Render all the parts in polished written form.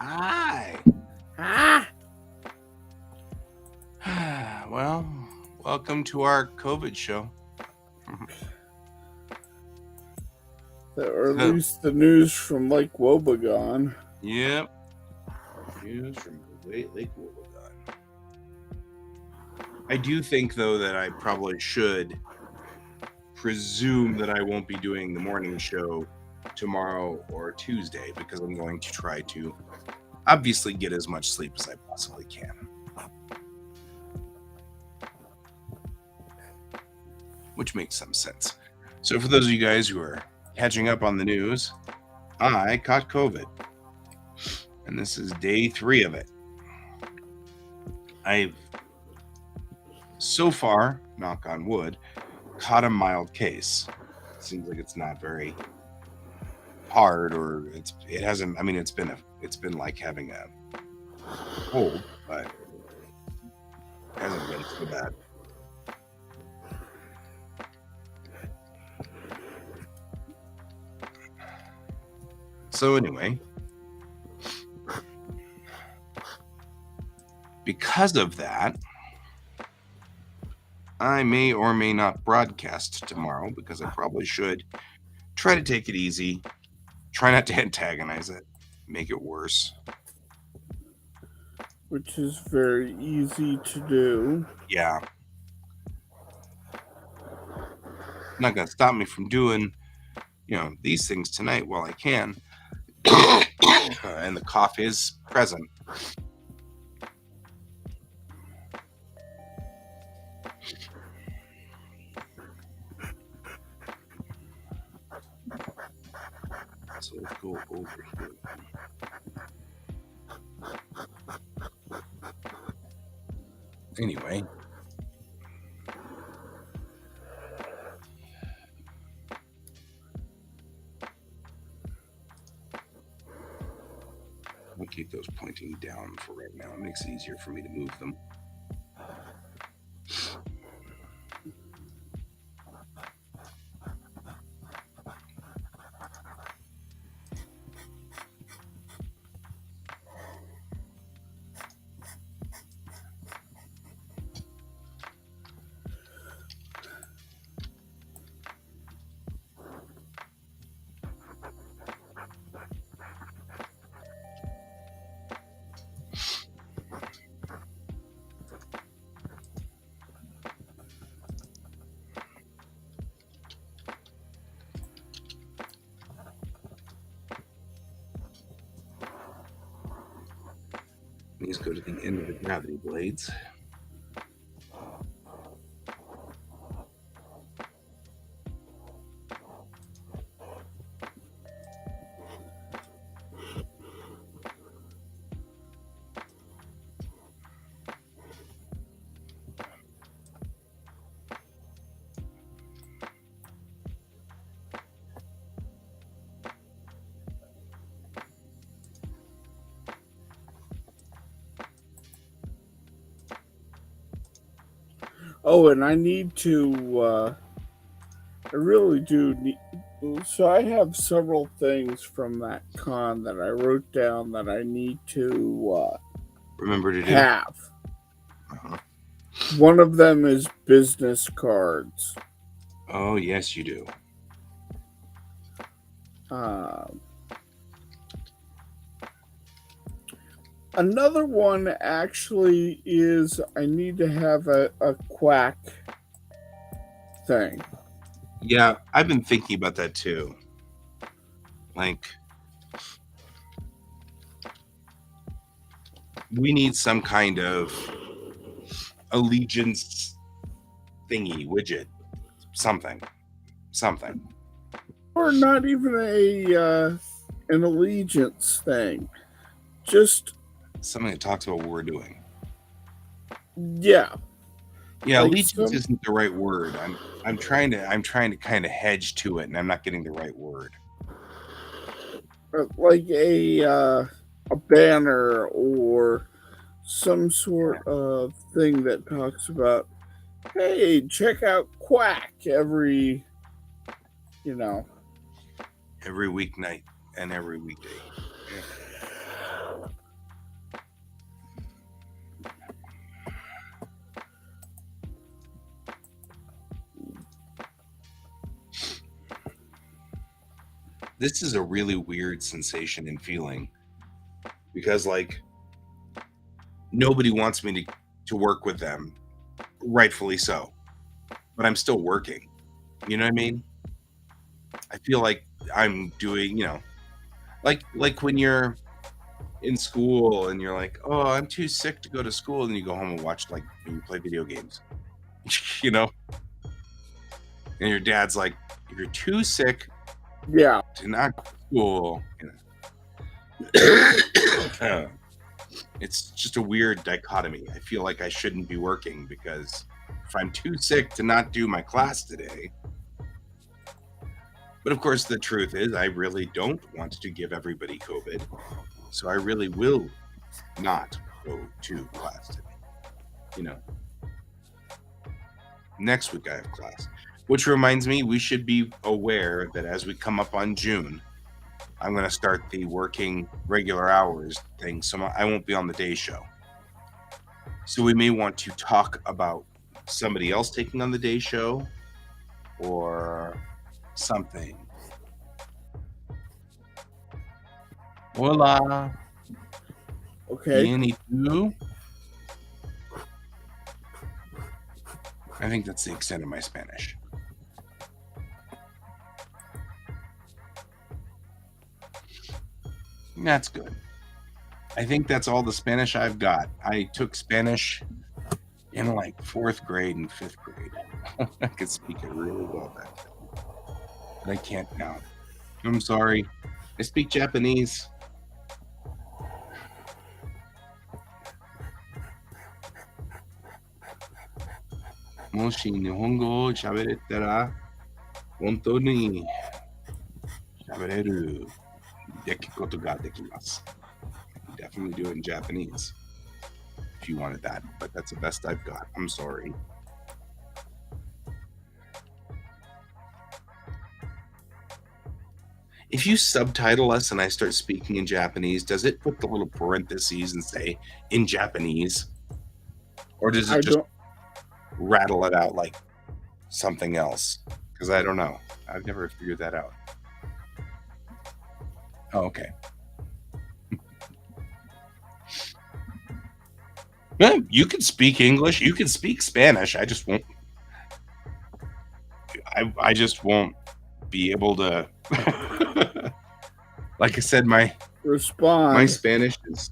Hi. Well, welcome to our COVID show. Or at least the news from Lake Wobegon. Yep. News from Lake Wobegon. I do think, though, that I probably should presume that I won't be doing the morning show tomorrow or Tuesday because I'm going to try to obviously get as much sleep as I possibly can. Which makes some sense. So for those of you guys who are catching up on the news, I caught COVID. And this is day 3 of it. I've, so far, knock on wood, caught a mild case. It seems like it's not very hard, or it hasn't. I mean, it's been like having a cold, but it hasn't been so bad. So anyway, because of that, I may or may not broadcast tomorrow because I probably should try to take it easy, try not to antagonize it, make it worse. Which is very easy to do. Yeah. Not going to stop me from doing, these things tonight while I can. And the cough is present. So let's go over here. Anyway. I'll keep those pointing down for right now. It makes it easier for me to move them. These go to the end of the gravity blades. Oh, and I need to, I really do need, so I have several things from that con that I wrote down that I need to remember to have. Do. Uh-huh. One of them is business cards. Oh, yes, you do. Another one actually is I need to have a quack thing. Yeah, I've been thinking about that too. Like, we need some kind of allegiance thingy, widget, something. Or not even an allegiance thing. Just something that talks about what we're doing. Yeah. Yeah, like allegiance isn't the right word. I'm trying to kind of hedge to it, and I'm not getting the right word. Like a banner or some sort of thing that talks about, hey, check out Quack every weeknight and every weekday. this is a really weird sensation and feeling because like nobody wants me to work with them, rightfully so, but I'm still working. You know what I mean? I feel like I'm doing, like when you're in school and you're like, oh, I'm too sick to go to school, and you go home and watch like you play video games, you know, and your dad's like, if you're too sick Yeah. to not go to school, it's just a weird dichotomy. I feel like I shouldn't be working because if I'm too sick to not do my class today. But of course, the truth is I really don't want to give everybody COVID. So I really will not go to class today. Next week I have class. Which reminds me, we should be aware that as we come up on June, I'm going to start the working regular hours thing. So I won't be on the day show. So we may want to talk about somebody else taking on the day show or something. Hola. Okay. Vieni tu? I think that's the extent of my Spanish. That's good. I think that's all the Spanish I've got. I took Spanish in like 4th grade and 5th grade. I could speak it really well back then. But I can't now. I'm sorry. I speak Japanese. Moshi Nihongo o shaberettara hontou ni shabereru dekoto ga dekimasu. Definitely do it in Japanese if you wanted that, but that's the best I've got. I'm sorry. If you subtitle us and I start speaking in Japanese, does it put the little parentheses and say in Japanese? Or does it just rattle it out like something else? Because I don't know. I've never figured that out. Oh, okay. Yeah, you can speak English. You can speak Spanish. I just won't. I just won't be able to. Like I said, my Spanish is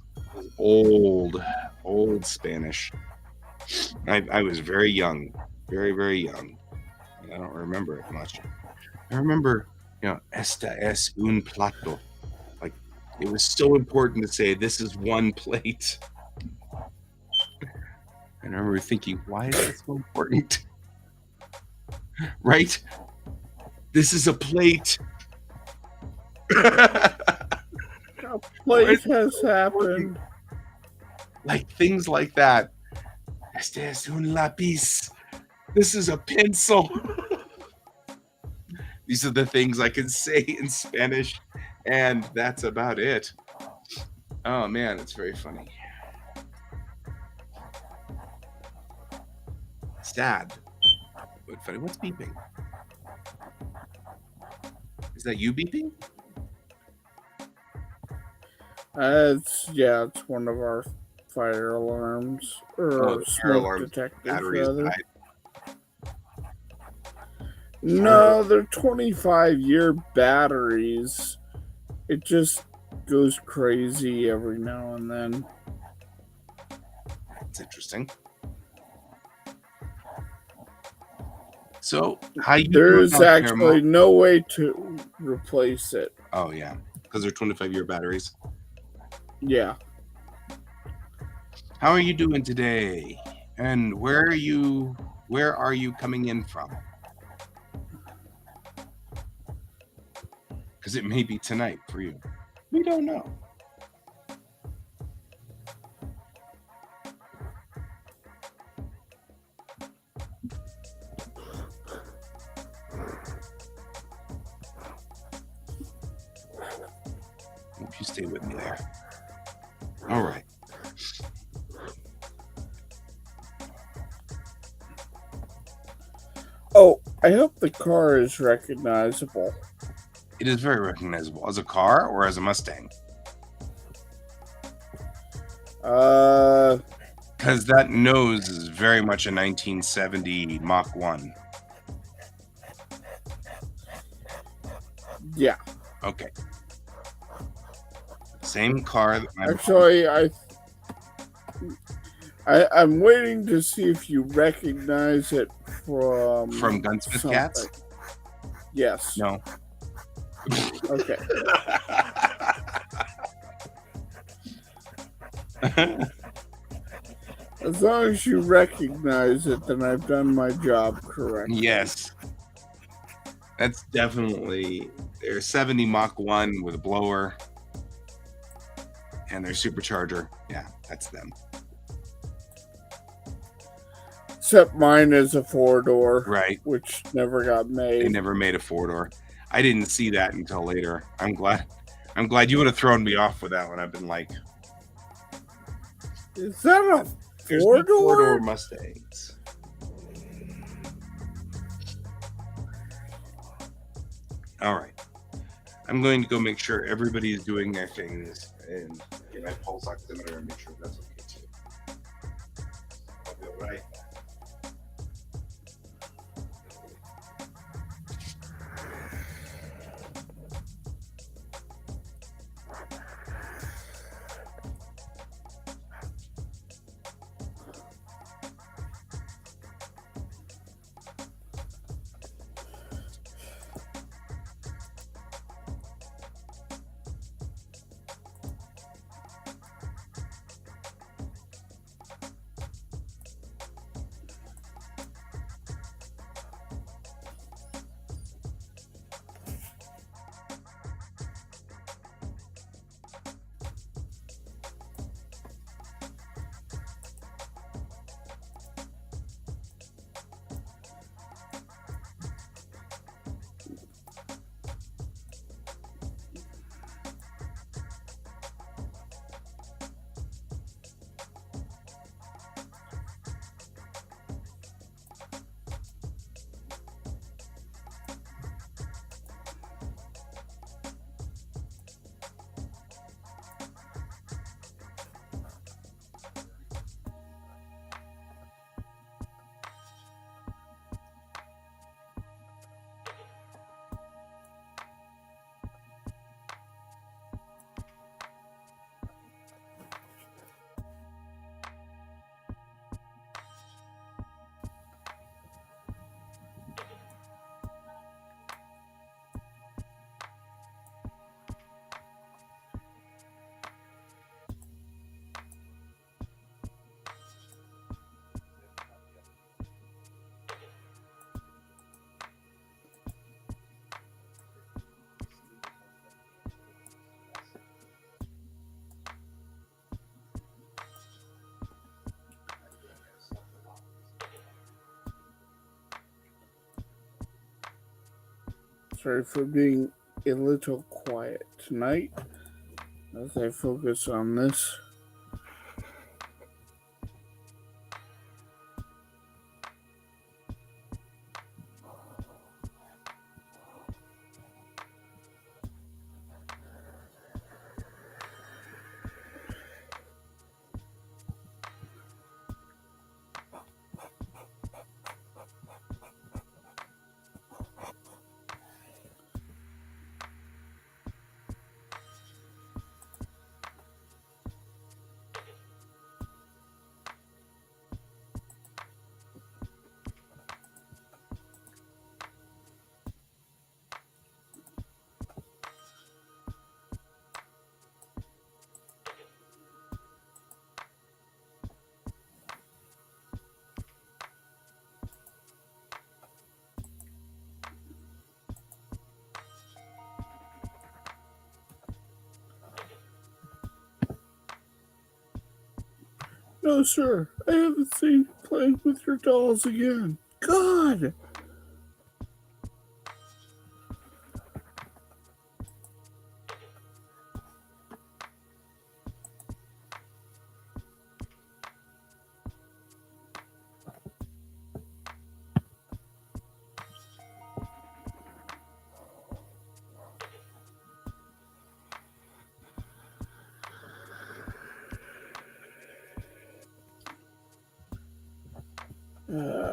old Spanish. I was very young, very, very young. I don't remember it much. I remember, esta es un plato. Like, it was so important to say, this is one plate. I remember thinking, why is it so important? Right? This is a plate. A plate has happened. Like things like that. Este es un lápiz. This is a pencil. These are the things I can say in Spanish, and that's about it. Oh man, it's very funny. Sad, but funny. What's beeping? Is that you beeping? It's one of our fire alarms or smoke detectors, rather. No, they're 25-year batteries. It just goes crazy every now and then. That's interesting. So, there's actually no way to replace it. Oh, yeah. Because they're 25-year batteries? Yeah. How are you doing today? And where are you coming in from? Because it may be tonight for you. We don't know. Hope you stay with me there. All right. Oh, I hope the car is recognizable. It is very recognizable. As a car or as a Mustang? Because that nose is very much a 1970 Mach 1. Yeah. Okay. Same car that my Actually, I'm waiting to see if you recognize it from Gunsmith something. Cats? Yes. No. Okay. As long as you recognize it, then I've done my job correctly. Yes. That's definitely their 70 Mach 1 with a blower and their supercharger. Yeah, that's them. Except mine is a 4-door. Right. Which never got made. They never made a 4-door. I didn't see that until later. I'm glad you would have thrown me off with that one. I've been like, is that a 4-door? 4-door Mustangs. All right. I'm going to go make sure everybody is doing their things and get my pulse oximeter and make sure that's okay too. I'll be all right. Sorry for being a little quiet tonight as I focus on this. No, sir. I haven't seen you playing with your dolls again. God! Uh,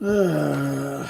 uh,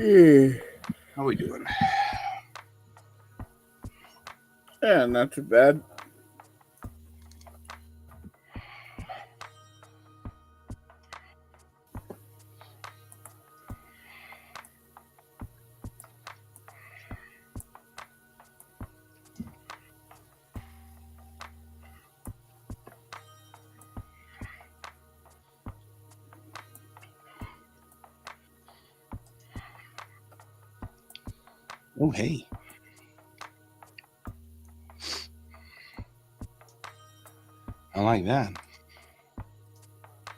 yeah, How we doing? not too bad. Oh, hey. I like that.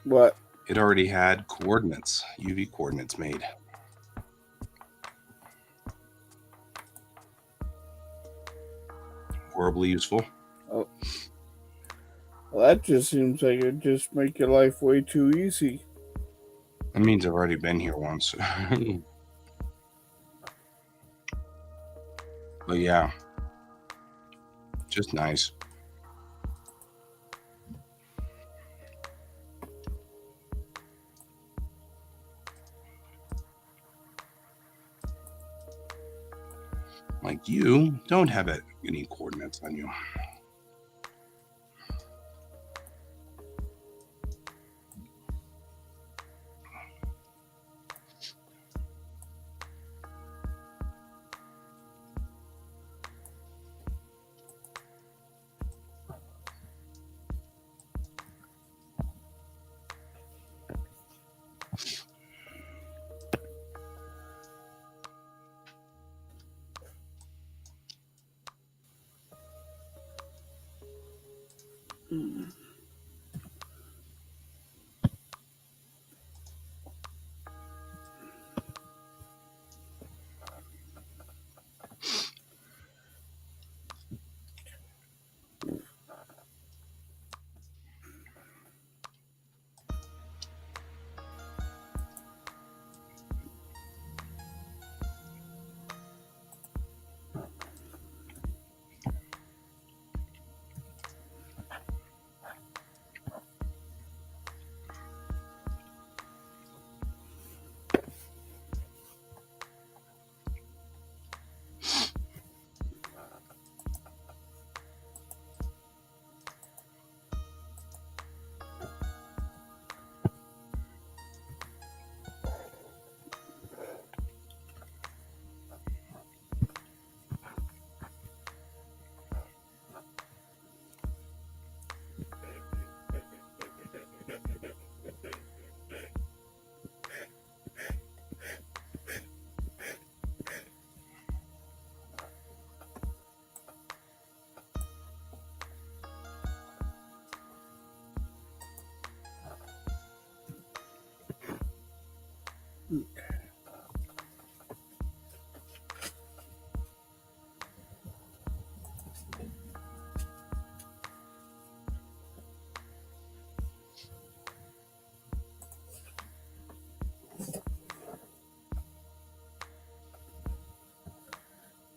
What? It already had coordinates, UV coordinates made. Horribly useful. Oh, well, that just seems like it just make your life way too easy. That means I've already been here once. But yeah, just nice. Like you don't have any coordinates on you.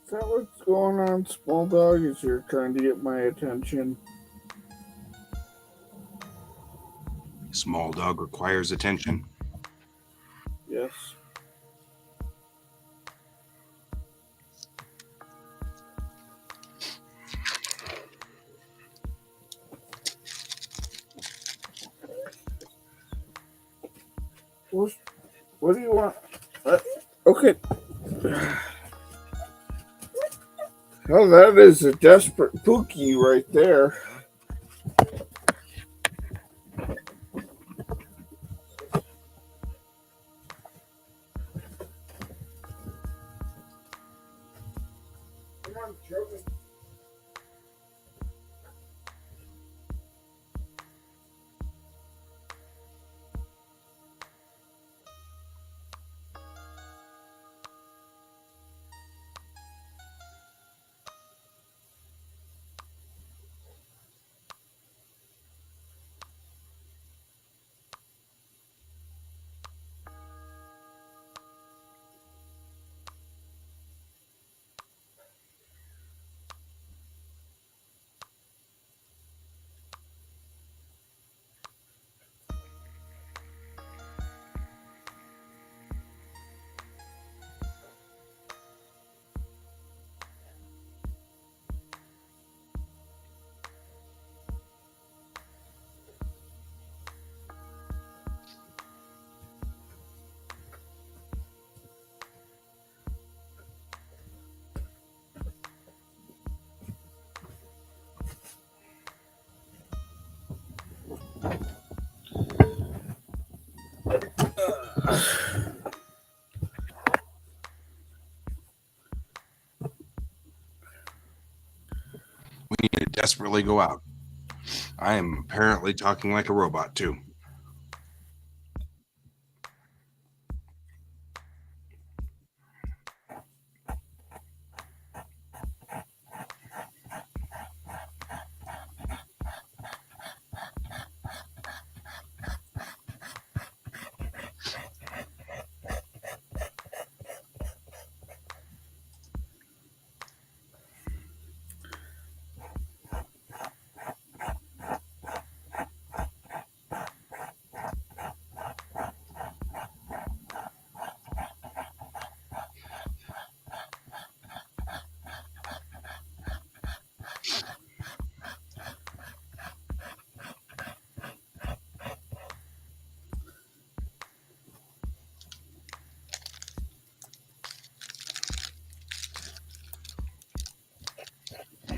Is that what's going on, small dog? Is you're trying to get my attention? Small dog requires attention. Yes. What do you want? Okay. Oh, that is a desperate Pookie right there. Come on, Joey. We need to desperately go out. I am apparently talking like a robot, too.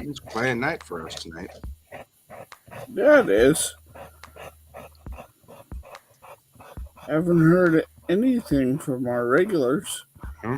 It's a quiet night for us tonight. Yeah, it is. Haven't heard anything from our regulars. Hmm?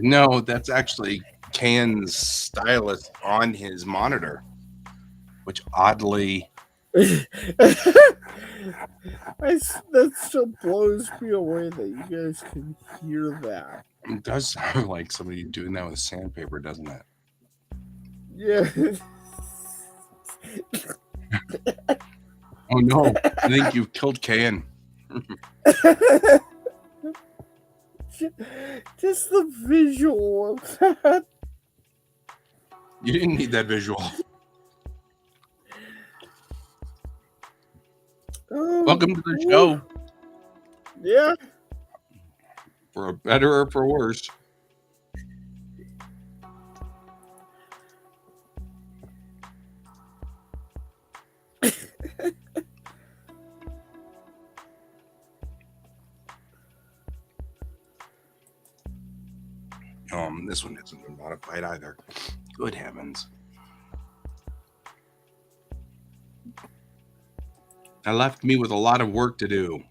No, that's actually Can's stylus on his monitor, which oddly. That still blows me away that you guys can hear that. It does sound like somebody doing that with sandpaper, doesn't it? Yeah. Oh no, I think you've killed Kayan. Just the visual of that. You didn't need that visual. Oh, Welcome to the show. Yeah. For better or for worse. This one hasn't been modified either. Good heavens. That left me with a lot of work to do.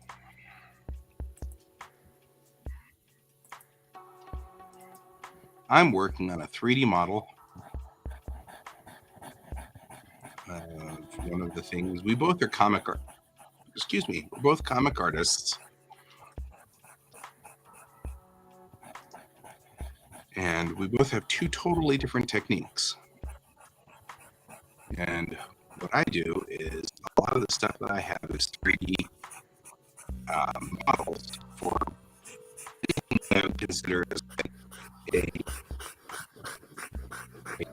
I'm working on a 3D model. One of the things, we both are we're both comic artists. And we both have two totally different techniques. And what I do is a lot of the stuff that I have is 3D models for I would consider as a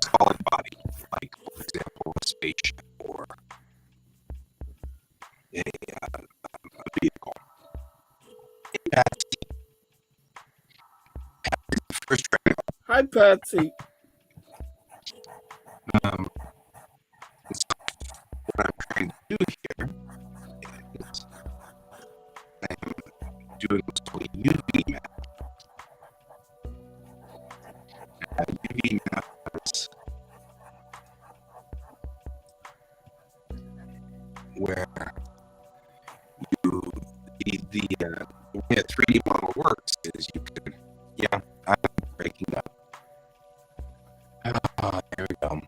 solid body, like, for example, a spaceship or a vehicle. First try. Hi, Patsy. So what I'm trying to do here is I'm doing what's called a UV map. A UV map is where the way a 3D model works is you can, I'm breaking up. There we go.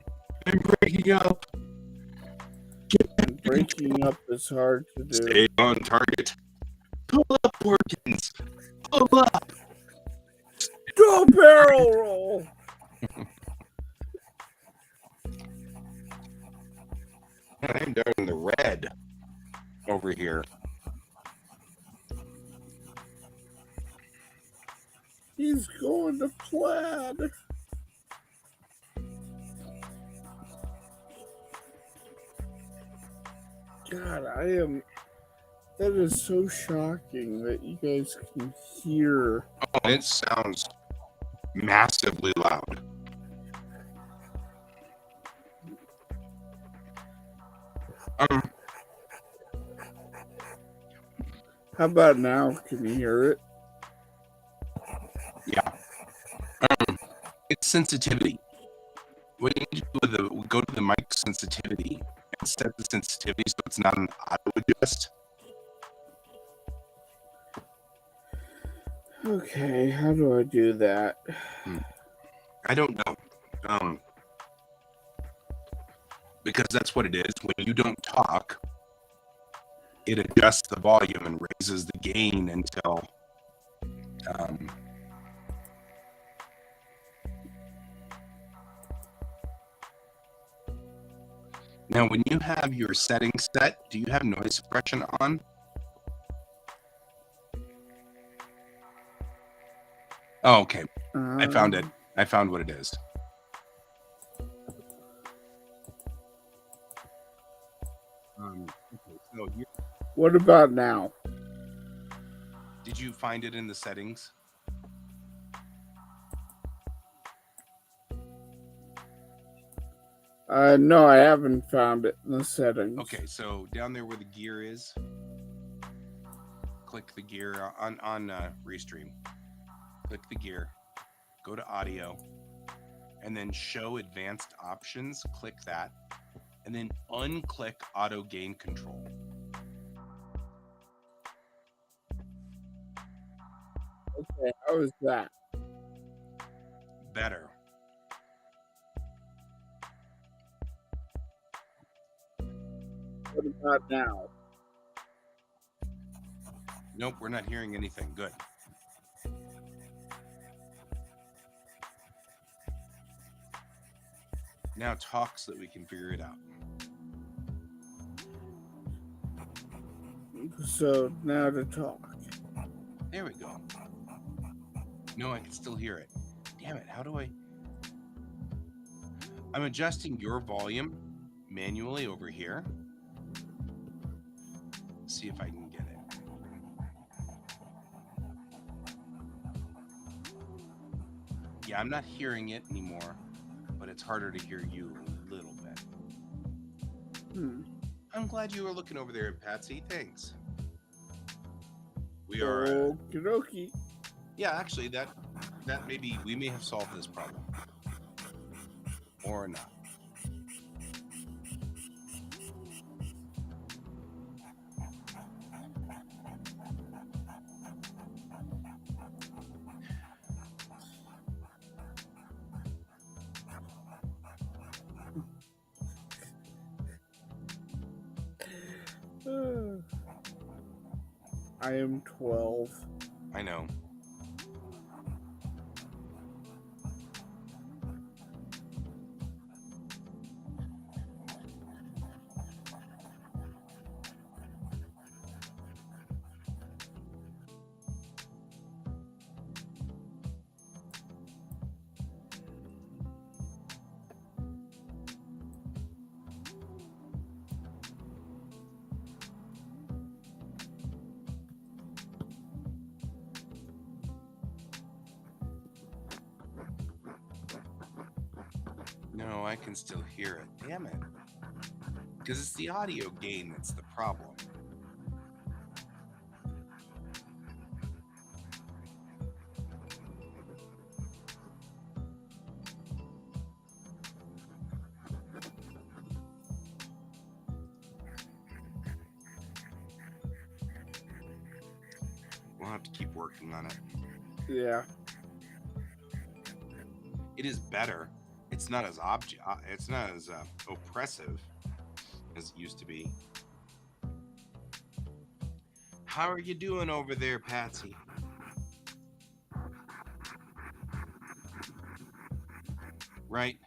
I'm breaking up. And breaking up is hard to do. Stay on target. Pull up, Porkins. Pull up. Go barrel roll. I'm down in the red over here. He's going to plaid. God, that is so shocking that you guys can hear. Oh, and it sounds massively loud. How about now? Can you hear it? Yeah. It's sensitivity. What you need to do with go to the mic sensitivity and set the sensitivity so it's not an auto adjust. Okay, how do I do that? I don't know. Because that's what it is. When you don't talk, it adjusts the volume and raises the gain until now when you have your settings set, do you have noise suppression on? Oh, okay. I found it. I found what it is. Okay, so what about now? Did you find it in the settings? No, I haven't found it in the settings. Okay, so down there where the gear is, click the gear on restream. Click the gear, go to audio, and then show advanced options. Click that, and then unclick auto gain control. Okay, how is that? Better. What about now? Nope, we're not hearing anything. Good. Now talk so that we can figure it out. So now to talk. There we go. No, I can still hear it. Damn it, how do I... I'm adjusting your volume manually over here. See if I can get it. Yeah, I'm not hearing it anymore, but it's harder to hear you a little bit. I'm glad you were looking over there, Patsy. Thanks. We are... Okie dokie. Yeah, actually, that maybe we may have solved this problem. Or not. I am 12. I know. No, I can still hear it. Damn it. Because it's the audio gain that's the problem. We'll have to keep working on it. Yeah. It is better. It's not as oppressive as it used to be. How are you doing over there, Patsy? Right?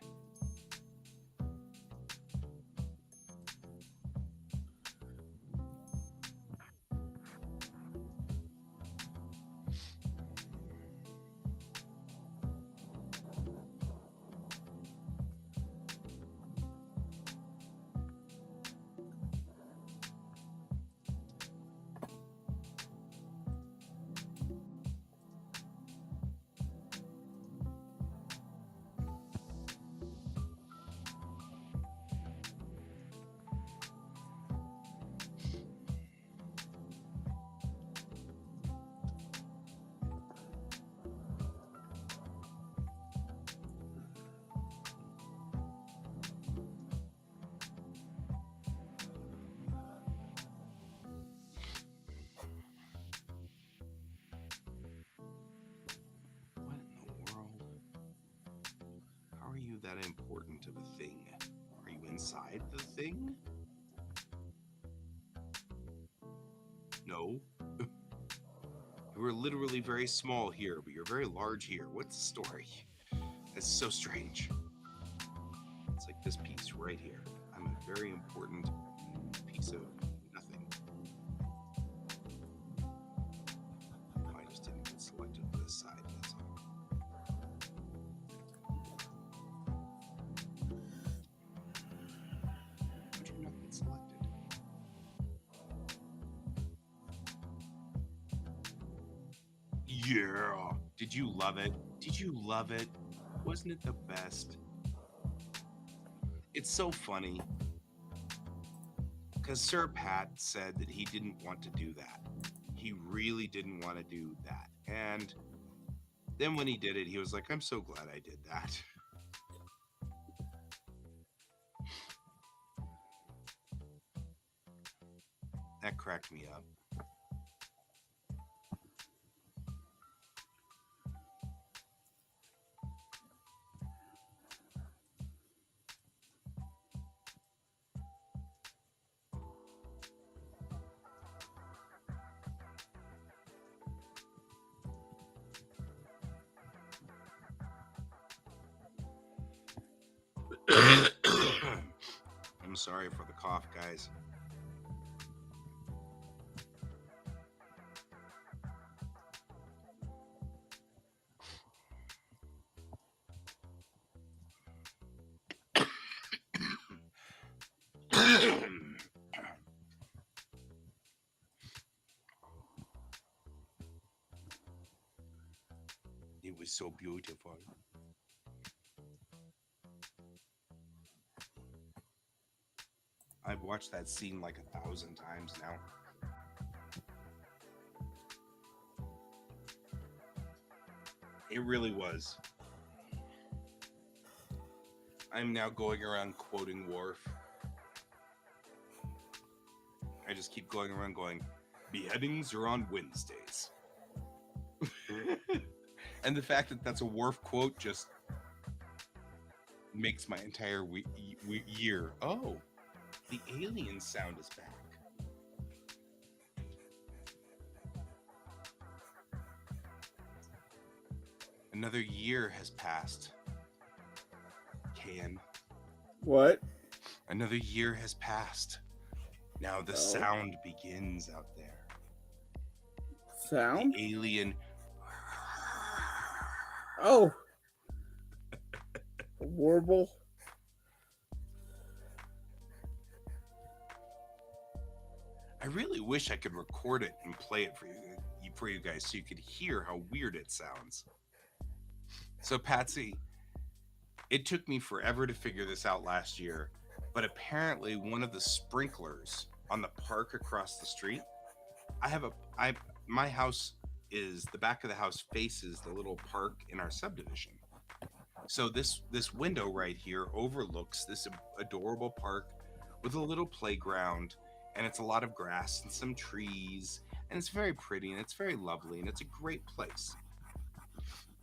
What in the world? How are you that important of a thing? Are you inside the thing? No. You were literally very small here, but you're very large here. What's the story? That's so strange. It's like this piece right here. I'm a very important piece of nothing. I just didn't get selected for this side, that's all. How'd you not get selected? Yeah. Did you love it? Did you love it? Wasn't it the best? It's so funny because Sir Pat said that he didn't want to do that. He really didn't want to do that. And then when he did it, he was like, I'm so glad I did that. That cracked me up. sorry for the cough, guys. It was so beautiful. I've watched that scene like 1,000 times now. It really was. I'm now going around quoting Worf. I just keep going around going, beheadings are on Wednesdays. And the fact that that's a Worf quote just makes my entire year. Oh, the alien sound is back. Another year has passed. Can. What? Another year has passed. Now the sound begins out there. Sound? The alien. Oh. A warble. I really wish I could record it and play it for you guys so you could hear how weird it sounds. So Patsy, it took me forever to figure this out last year, but apparently one of the sprinklers on the park across the street, my house is, the back of the house faces the little park in our subdivision. So this window right here overlooks this adorable park with a little playground, and it's a lot of grass and some trees, and it's very pretty and it's very lovely and it's a great place.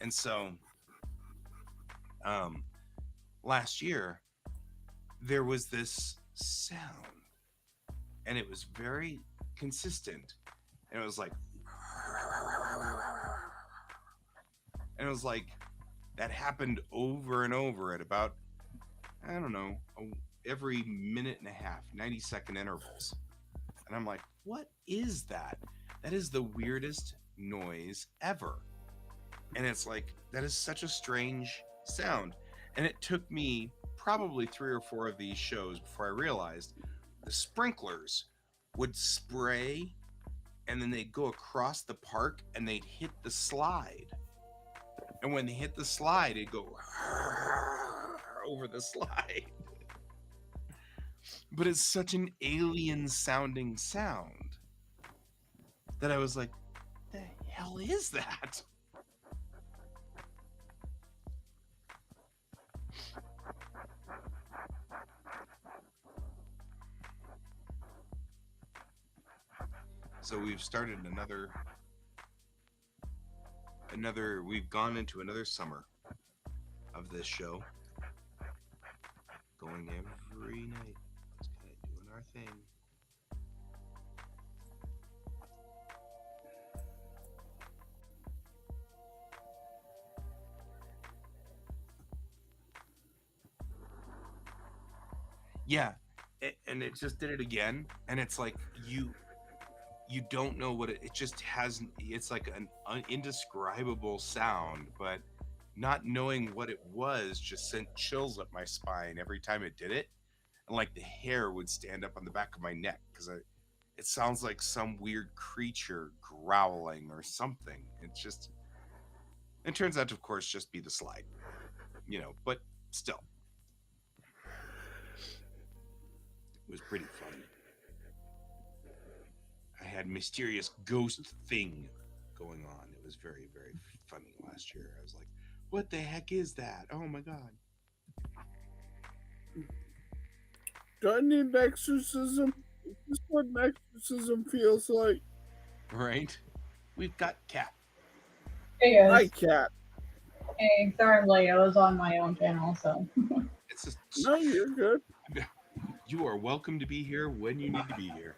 And so last year there was this sound, and it was very consistent, and it was like, and it was like that happened over and over at about, I don't know, every minute and a half, 90-second intervals. And I'm like, what is that? That is the weirdest noise ever. And it's like, that is such a strange sound. And it took me probably 3 or 4 of these shows before I realized the sprinklers would spray, and then they'd go across the park and they'd hit the slide. And when they hit the slide, it'd go over the slide. But it's such an alien sounding sound that I was like, the hell is that? So we've started we've gone into another summer of this show, going every night, just kind of doing our thing. Yeah, and it just did it again, and it's like you don't know what it just has. It's like an indescribable sound, but not knowing what it was just sent chills up my spine every time it did it, and like the hair would stand up on the back of my neck because it sounds like some weird creature growling or something. It turns out to, of course, just be the slide, but still, it was pretty funny. I had mysterious ghost thing going on. It was very, very funny last year. I was like, what the heck is that? Oh my god. Do I need an exorcism? Is this what an exorcism feels like? Right? We've got Cat. Hey guys. Hi, Cat. Hey, sorry I'm late. I was on my own channel, so. It's just, No, you're good. you are welcome to be here when you need to be here.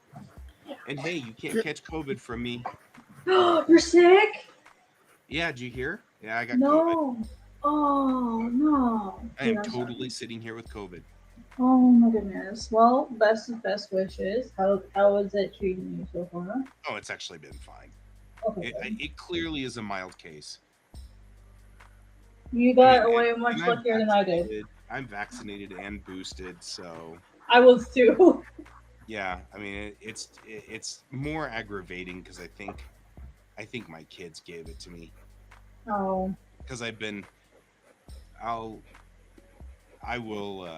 And hey, you can't catch COVID from me. You're sick? Yeah, did you hear? Yeah, I got COVID. No. Oh, no. I am totally sitting here with COVID. Oh my goodness. Well, best wishes. How is it treating you so far? Oh, it's actually been fine. Okay, It, good. it clearly is a mild case. You I mean, got way much and luckier than I did. I'm vaccinated and boosted, so I was too. yeah. I mean, it's more aggravating because I think my kids gave it to me Oh. because I'll I will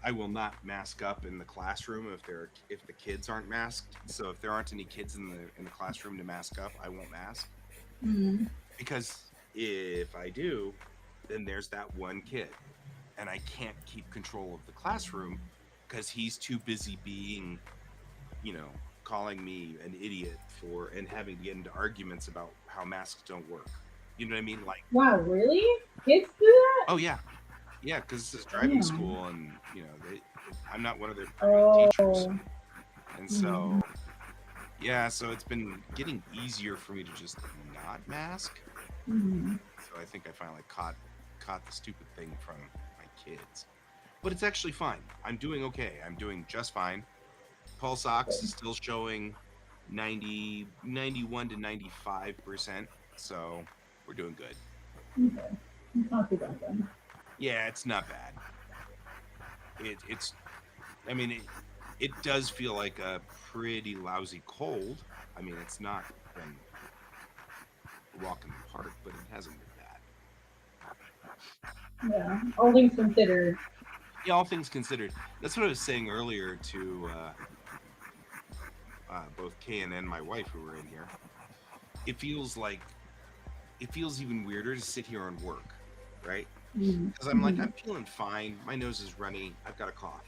I will not mask up in the classroom if the kids aren't masked. So if there aren't any kids in the classroom to mask up, I won't mask Mm. because if I do, then there's that one kid and I can't keep control of the classroom because he's too busy being, calling me an idiot for and having to get into arguments about how masks don't work. You know what I mean? Like, Wow, really? Kids do that? oh yeah, because this is driving Damn. school, and I'm not one of their driving teachers, Oh. and Mm. so yeah, so it's been getting easier for me to just not mask. Mm. So I think I finally caught the stupid thing from my kids, but it's actually fine. I'm doing okay. I'm doing just fine. Pulse ox is still showing 91 to 95%, so we're doing good. Okay. It's not too bad then. Yeah, it's not bad. It's I mean it does feel like a pretty lousy cold. I mean, it's not been a walk in the park, but it hasn't been bad. Yeah. All things considered. Yeah, all things considered. That's what I was saying earlier to both Kay and my wife who were in here. It feels like it feels even weirder to sit here and work, right? Mm. Because I'm like, Mm. I'm feeling fine. My nose is runny. I've got a cough,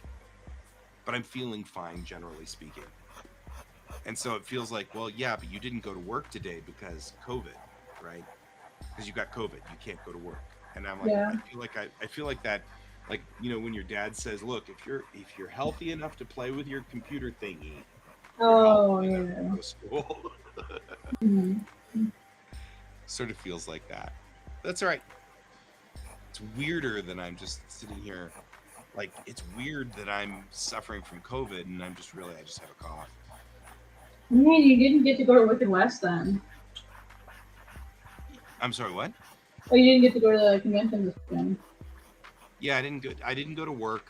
but I'm feeling fine, generally speaking. And so it feels like, well, yeah, but you didn't go to work today because COVID, right? Because you got COVID, you can't go to work. And I'm like, Yeah. I feel like that, like when your dad says, look, if you're healthy enough to play with your computer thingy, you're healthy Oh enough to yeah. go to school. Mm. Sort of feels like that. That's all right. It's weirder than I'm just sitting here. Like, it's weird that I'm suffering from COVID and I just have a cough. Man, you didn't get to go to Wicked West then. I'm sorry, what? Oh, you didn't get to go to the convention this weekend. Yeah, I didn't go to work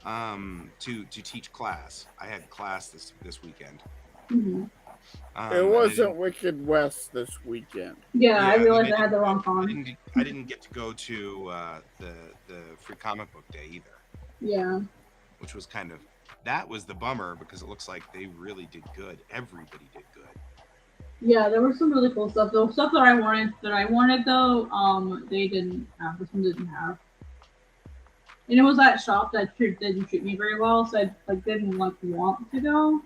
to teach class. I had class this weekend. Mm-hmm. It And I wasn't didn't Wicked West this weekend. Yeah, I yeah, and then realized I had the wrong con. I didn't get to go to the free comic book day either, Yeah. which was that was the bummer because it looks like they really did good. Everybody did good. Yeah, there was some really cool stuff. The stuff that I wanted though, they didn't have. This one didn't have. And it was that shop that didn't treat me very well, so I like didn't like want to go.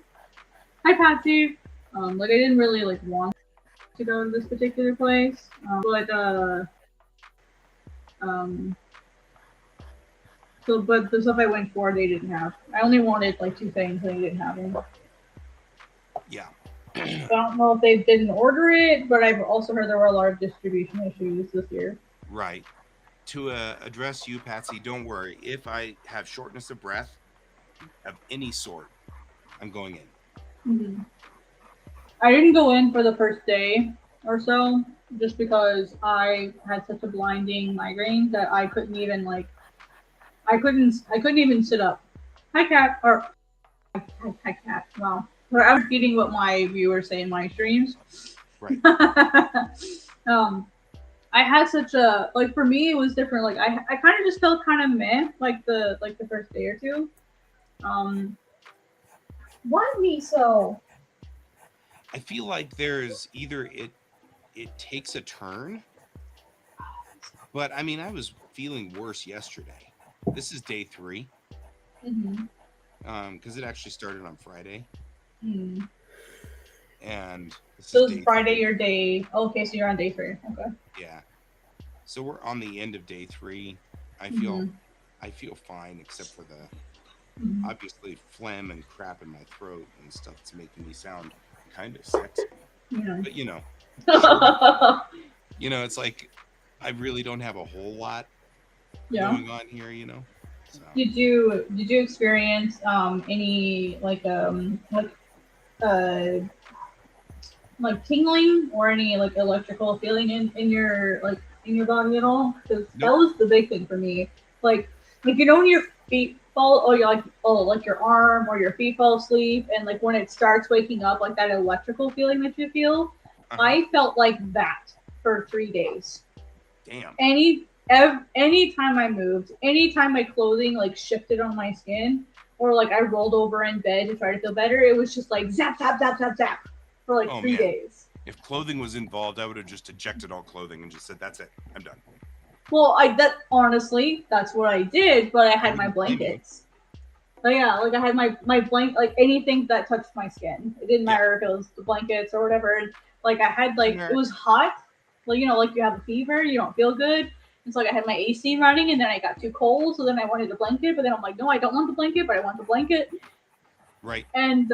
Hi Patsy. Like I didn't really like want to go to this particular place. But um so but the stuff I went for they didn't have. I only wanted like two things and they didn't have them. Yeah. I don't know if they didn't order it, but I've also heard there were a lot of distribution issues this year. Right. To address you, Patsy, don't worry. If I have shortness of breath of any sort, I'm going in. Mm-hmm. I didn't go in for the first day or so, just because I had such a blinding migraine that I couldn't even like I couldn't even sit up. Hi cat or hi cat. Wow. But I'm repeating what my viewers say in my streams. Right. um, I had such a like for me it was different. Like I kind of just felt kind of meh like the first day or two. Um, why me so? I feel like there's either it takes a turn, but I mean, I was feeling worse yesterday. This is day 3, Mm-hmm. because it actually started on Friday, Mm. and this is So it's day Friday 3. your day. Okay, so you're on day 3. Okay. Yeah, so we're on the end of day 3. I feel Mm-hmm. I feel fine except for the Mm-hmm. obviously phlegm and crap in my throat and stuff that's making me sound kind of sexy. Yeah. But sure. It's like I really don't have a whole lot Yeah. going on here. So did you experience any uh like tingling or any like electrical feeling in your body at all? Because that nope. was the big thing for me. Like you know when your feet fall, or you're like your arm or your feet fall asleep, and like when it starts waking up, like that electrical feeling that you feel. Uh-huh. I felt like that for 3 days. Damn. Any time I moved, anytime my clothing like shifted on my skin, or like I rolled over in bed to try to feel better, it was just like zap zap zap zap zap for like Oh three man. days. If clothing was involved, I would have just ejected all clothing and just said, "That's it. I'm done." Well, I that honestly, that's what I did, but I I had my wouldn't blame you. blankets. But yeah, like I had my blank, like anything that touched my skin. It didn't Yeah. matter if it was the blankets or whatever. Like I had like it Nerd. was hot, like like you have a fever, you don't feel good. It's like I had my AC running, and then I got too cold, so then I wanted the blanket, but then I'm like, no, I don't want the blanket, but I want the blanket. Right. And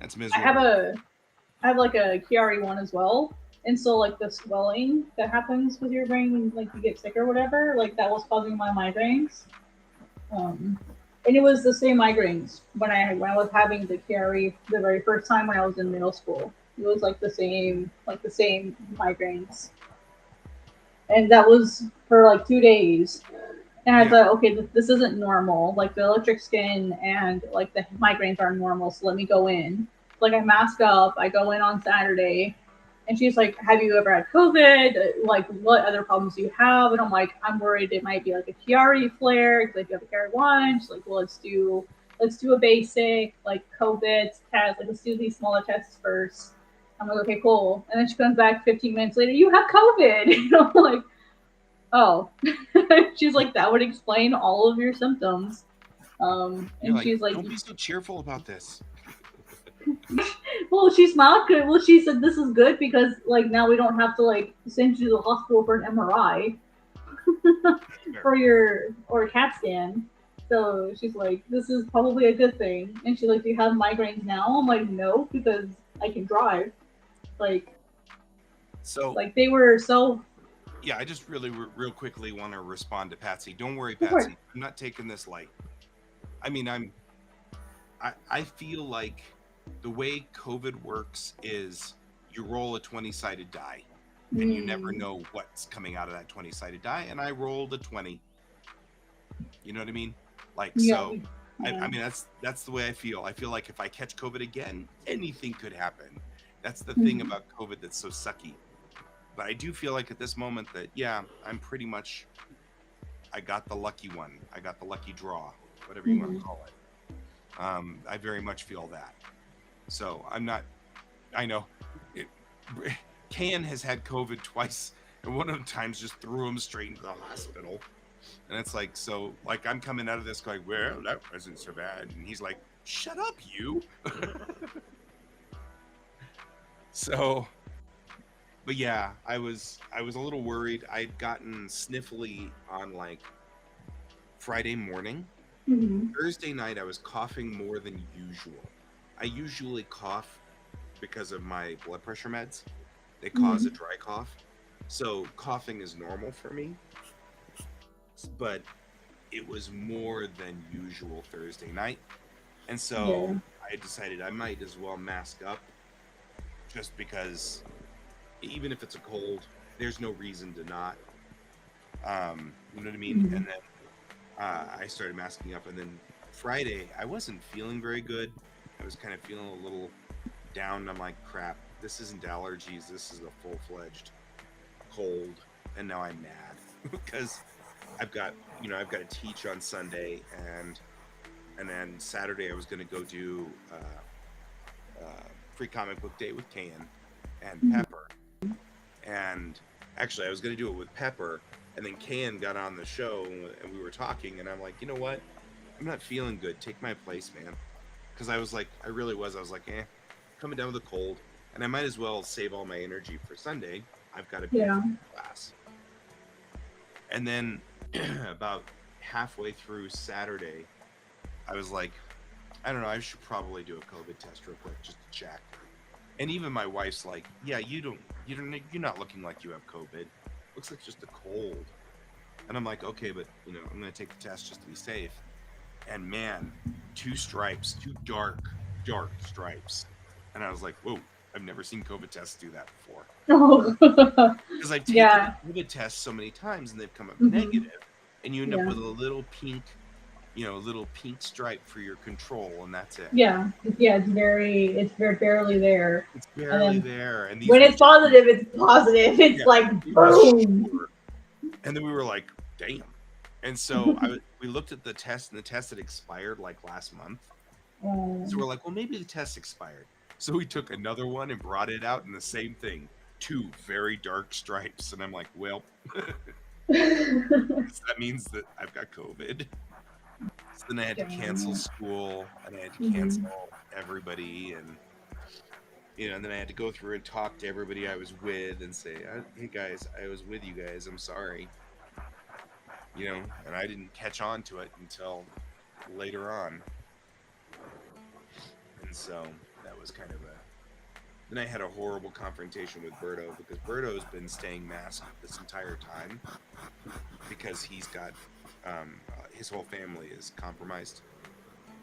That's I have miserable. a I have like a Chiari one as well. And so like the swelling that happens with your brain when like you get sick or whatever, like that was causing my migraines. Um, and it was the same migraines when I was having the Chiari the very first time when I was in middle school. It was like the same migraines, and that was for like 2 days. And I Yeah. thought, okay, this isn't normal. Like the electric skin and like the migraines are normal, so let me go in. Like I mask up, I go in on Saturday, and she's like, "Have you ever had COVID? Like, what other problems do you have?" And I'm like, "I'm worried it might be like a Chiari flare because like you have a Chiari one." She's like, "Well, let's do a basic like COVID test. Like let's do these smaller tests first." I'm like, "Okay, cool." And then she comes back 15 minutes later, "You have COVID." And I'm like, "Oh." She's like, "That would explain all of your symptoms." You're And like, she's like, "Don't be so cheerful about this." "Well, she smiled good. Well, she said this is good because like now we don't have to like send you to the hospital for an MRI That's fair. for your or a CAT scan." So she's like, "This is probably a good thing." And she's like, "Do you have migraines now?" I'm like, "No, because I can drive." Like, So like they were so. yeah, I just really real quickly want to respond to Patsy. Don't worry, Go for it. Patsy. I'm not taking this light. I mean, I feel like the way COVID works is you roll a 20-sided die and you never Mm, know what's coming out of that 20-sided die. And I rolled a 20. You know what I mean? Like, yeah, so yeah. I mean that's the way I feel. I feel like if I catch COVID again, anything could happen. That's the thing Mhm, about COVID that's so sucky. But I do feel like at this moment that yeah, I'm pretty much I got the lucky one. I got the lucky draw, whatever you want to mhm. call it. I very much feel that. So I'm not. I know. It, Can has had COVID twice, and one of the times just threw him straight into the hospital. And it's like, so, like, I'm coming out of this going, well, that wasn't so bad. And he's like, shut up, you. So, but yeah, I was a little worried. I'd gotten sniffly on like Friday morning. Mhm. Thursday night, I was coughing more than usual. I usually cough because of my blood pressure meds. They cause a Mhm. dry cough. So coughing is normal for me, but it was more than usual Thursday night. And Yeah. so I decided I might as well mask up just because even if it's a cold, there's no reason to not. You know what I mean? And Mhm. then I started masking up. And then Friday, I wasn't feeling very good. I was kind of feeling a little down. I'm like, crap, this isn't allergies. This is a full-fledged cold. And now I'm mad because I've got to teach on Sunday, and then Saturday I was going to go do free comic book day with Can and Mhm. Pepper. And actually, I was going to do it with Pepper, and then Can got on the show, and we were talking, and I'm like, you know what? I'm not feeling good. Take my place, man. Because I was like, I really was. I was like, coming down with a cold, and I might as well save all my energy for Sunday. I've got to be Yeah. for class. And then about halfway through Saturday, I was like, I don't know, I should probably do a COVID test real quick just to check. And even my wife's like, yeah, you're not looking like you have COVID. Looks like just a cold. And I'm like, okay, but I'm gonna take the test just to be safe. And man, 2 stripes, 2 dark stripes. And I was like, whoa, I've never seen COVID tests do that before. Oh. Because I've taken Yeah. the COVID tests so many times and they've come up Mhm. negative, and you end up Yeah. with a little pink, stripe for your control, and that's it. Yeah. It's very barely there. It's And barely then there. And these when were it's positive, it's positive. It's yeah, like it was boom. sure. And then we were like, damn. And so we looked at the test, and the test had expired like last month. So we're like, well, maybe the test expired. So we took another one and brought it out, and the same thing, 2 very dark stripes. And I'm like, well, that means that I've got COVID. So then I had to cancel school, and I had to cancel everybody, and and then I had to go through and talk to everybody I was with and say, hey guys, I was with you guys. I'm sorry. And I didn't catch on to it until later on. And so that was kind of then I had a horrible confrontation with Berto, because Berto's been staying masked this entire time because he's got his whole family is compromised.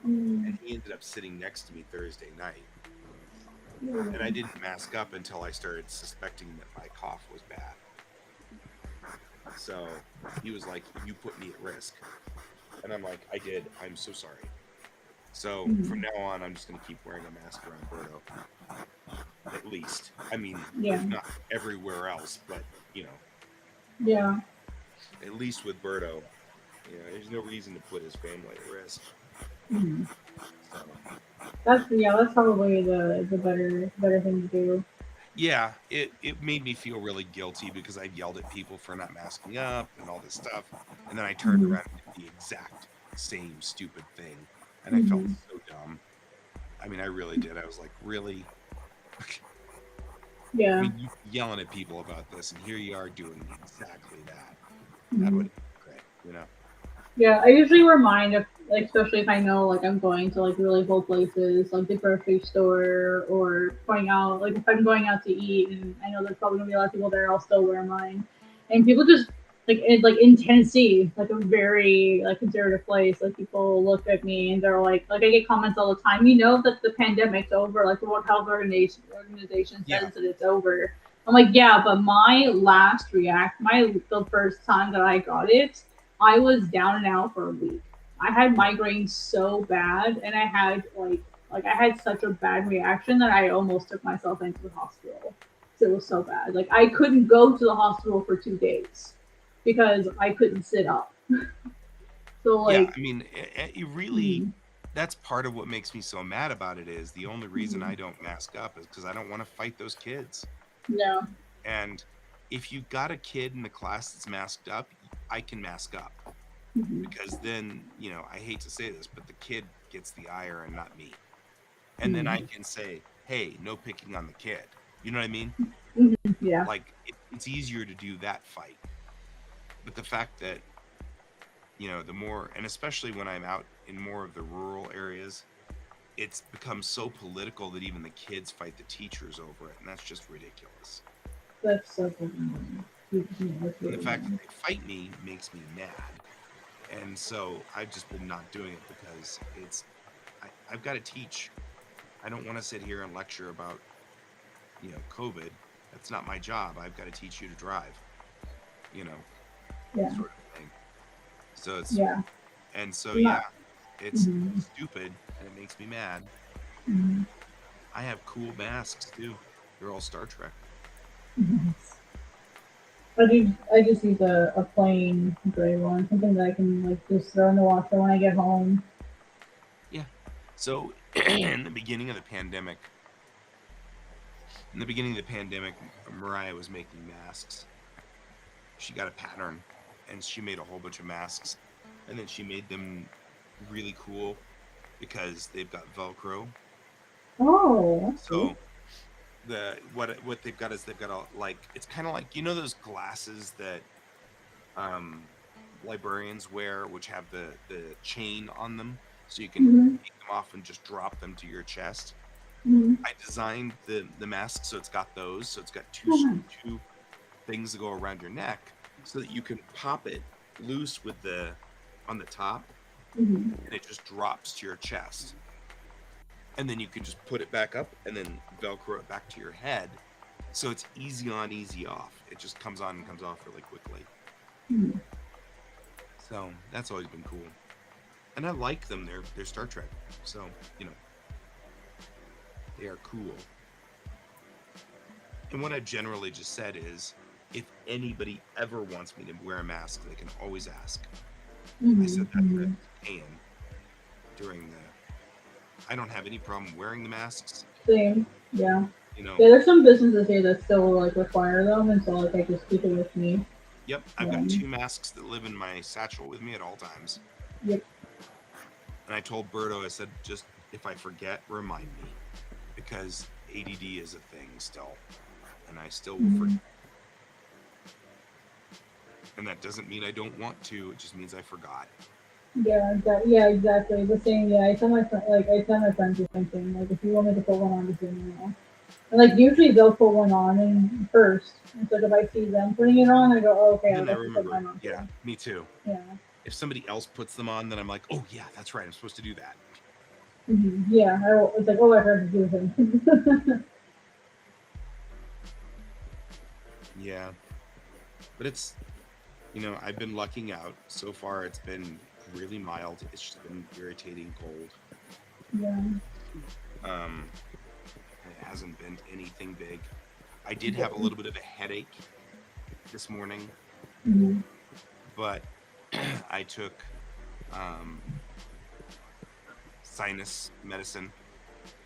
And he ended up sitting next to me Thursday night. And I didn't mask up until I started suspecting that my cough was bad. So he was like, you put me at risk. And I'm like, I did. I'm so sorry. So from now on, I'm just going to keep wearing a mask around Berto. At least. I mean, if not everywhere else, but, Yeah. at least with Berto, there's no reason to put his family at risk. So. That's probably the better thing to do. Yeah, it made me feel really guilty because I yelled at people for not masking up and all this stuff, and then I turned around and did the exact same stupid thing, and I felt so dumb. I mean, I really did. I was like, really? Yeah. I mean, you yelling at people about this, and here you are doing exactly that. That would be great, Yeah, I usually remind, especially if I know I'm going to really cold places, like the grocery store, or going out. Like if I'm going out to eat and I know there's probably gonna be a lot of people there, I'll still wear mine. And people just in Tennessee, a very conservative place, people look at me and they're like I get comments all the time. You know that the pandemic's over. Like the World Health Organization says that it's over. I'm like, yeah, but the first time that I got it, I was down and out for a week. I had migraines so bad, and I had I had such a bad reaction that I almost took myself into the hospital. So it was so bad. I couldn't go to the hospital for 2 days because I couldn't sit up. So yeah, I mean, it really. That's part of what makes me so mad about it. Is the only reason I don't mask up is because I don't want to fight those kids. Yeah. And if you've got a kid in the class that's masked up, I can mask up. Because then, I hate to say this, but the kid gets the ire and not me. And then I can say, hey, no picking on the kid. You know what I mean? Yeah. It's easier to do that fight. But the fact that, the more, and especially when I'm out in more of the rural areas, it's become so political that even the kids fight the teachers over it. And that's just ridiculous. That's so funny. And the fact that they fight me makes me mad. And so I've just been not doing it because I've got to teach. I don't want to sit here and lecture about, COVID. That's not my job. I've got to teach you to drive, Yeah. sort of thing. So it's, and so, it's stupid and it makes me mad. I have cool masks too. They're all Star Trek. I just use a plain gray one, something that I can just throw in the washer when I get home. Yeah. So in the beginning of the pandemic, Mariah was making masks. She got a pattern and she made a whole bunch of masks, and then she made them really cool because they've got Velcro. Oh. So what they've got is they've got it's kind of like those glasses that librarians wear, which have the chain on them, so you can take them off and just drop them to your chest. I designed the mask so it's got those, so it's got two things that go around your neck, so that you can pop it loose with the on the top, Mm-hmm. and it just drops to your chest. And then you can just put it back up and then Velcro it back to your head. So it's easy on, easy off. It just comes on and comes off really quickly. Mm-hmm. So that's always been cool. And I like them. They're Star Trek. So, they are cool. And what I've generally just said is, if anybody ever wants me to wear a mask, they can always ask. I said that to Ian during the... I don't have any problem wearing the masks. Same. Yeah. Yeah, there's some businesses here that still like require them, and so like I just keep it with me. Yep, I've got 2 masks that live in my satchel with me at all times. Yep. And I told Berto, I said, just if I forget, remind me, because ADD is a thing still, and I still will forget. And that doesn't mean I don't want to; it just means I forgot. Yeah, exactly. The same. Yeah, I tell my friends the same thing. Like, if you want me to put one on, just let me know. And like usually they'll put one on and first. And so if I see them putting it on, I go, oh, okay, I'll put mine on. Yeah, me too. Yeah. If somebody else puts them on, then I'm like, oh yeah, that's right. I'm supposed to do that. Mm-hmm. Yeah, it's like, oh, I heard to do him. Yeah, but it's, I've been lucking out. So far, it's been really mild. It's just been irritating cold. Yeah. It hasn't been anything big. I did have a little bit of a headache this morning, but I took sinus medicine.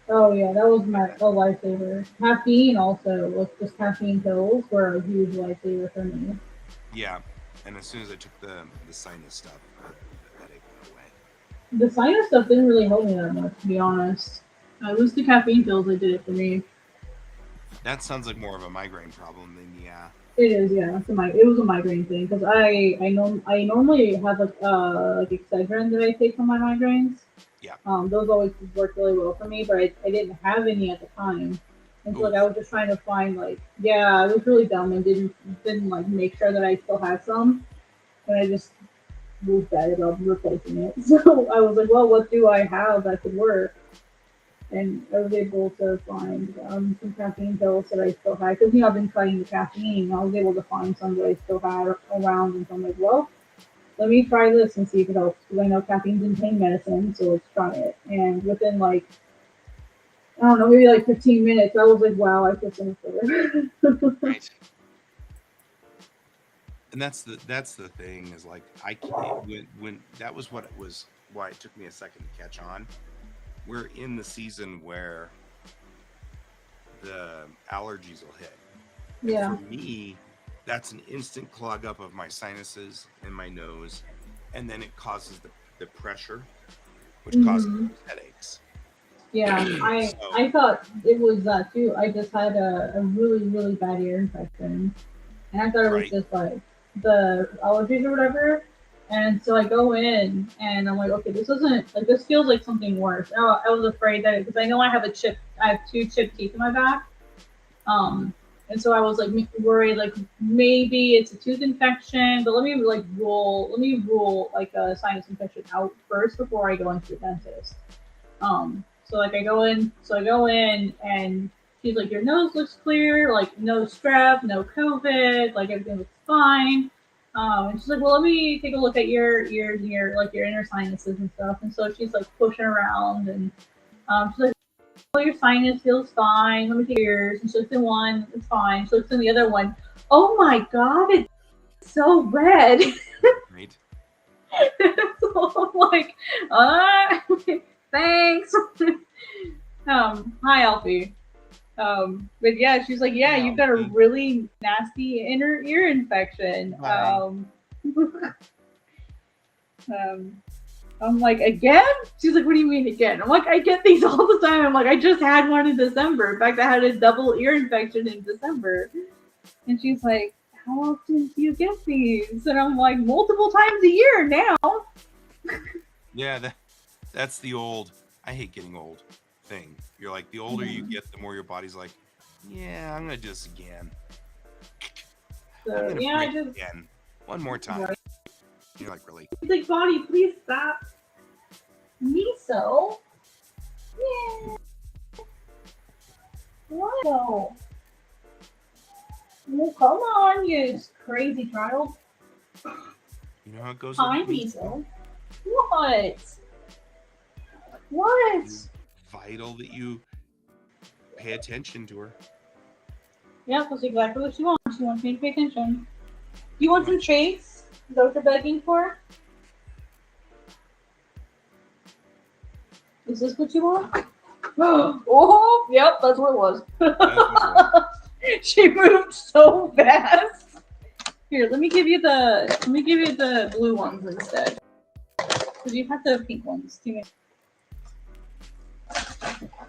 Oh yeah, that was a lifesaver. Caffeine also, like just caffeine pills were a huge lifesaver for me. Yeah, and as soon as I took the sinus stuff, the headache went away. The sinus stuff didn't really help me that much, to be honest. It was the caffeine pills that did it for me. That sounds like more of a migraine problem than It is, yeah. It was a migraine thing because I normally have like Excedrin that I take for my migraines. Yeah. Those always work really well for me, but I didn't have any at the time, and so like I was just trying to find I was really dumb and didn't like make sure that I still had some, and I just was bad about replacing it. So I was like, well, what do I have that could work? And I was able to find some caffeine pills that I still had because I've been cutting the caffeine. I was able to find some that I still had around, and so I'm like, well, let me try this and see if it helps because I know caffeine's in pain medicine, so let's try it. And within I don't know, maybe 15 minutes, I was like, wow, I feel so much better. Right. And that's the thing is I can't when that was what it was. Why it took me a second to catch on. We're in the season where the allergies will hit. Yeah. And for me, that's an instant clog up of my sinuses and my nose, and then it causes the pressure, which causes headaches. Yeah, I thought it was that too. I just had a really, really bad ear infection, and I thought it was just the allergies or whatever. And so I go in and I'm like, okay, this feels like something worse. I was afraid that because I know I have 2 chipped teeth in my back. And so I was worried maybe it's a tooth infection, but let me rule a sinus infection out first before I go into the dentist. So I go in and she's like, your nose looks clear, no strep, no COVID, everything looks fine. And she's like, well, let me take a look at your inner sinuses and stuff. And so she's pushing around and she's like, oh, your sinus feels fine. Let me take yours. And she looks in one, it's fine. She looks in the other one. Oh my God, it's so red. Right. So I'm like, thanks. Hi, Alfie. But yeah, she's like, yeah, you've got a really nasty inner ear infection. I'm like, again? She's like, what do you mean again? I'm like, I get these all the time. I'm like, I just had one in December. In fact, I had a double ear infection in December. And she's like, how often do you get these? And I'm like, multiple times a year now. Yeah, that's the old, I hate getting old thing. You're like, the older you get, the more your body's like, yeah, I'm going to do this again. So, yeah, again. One more time. You're like, really? He's like, Bonnie, please stop. Miso? Yeah. What? No. Well, come on, you crazy child. You know how it goes. Hi, with Miso. What? What? It's vital that you pay attention to her. Yeah, that's exactly what she wants. She wants me to pay attention. You want some treats? Is that what you're begging for? Is this what you want? Oh, yep, that's what it was. She moved so fast. Here, let me give you the blue ones instead. Because you have the pink ones too.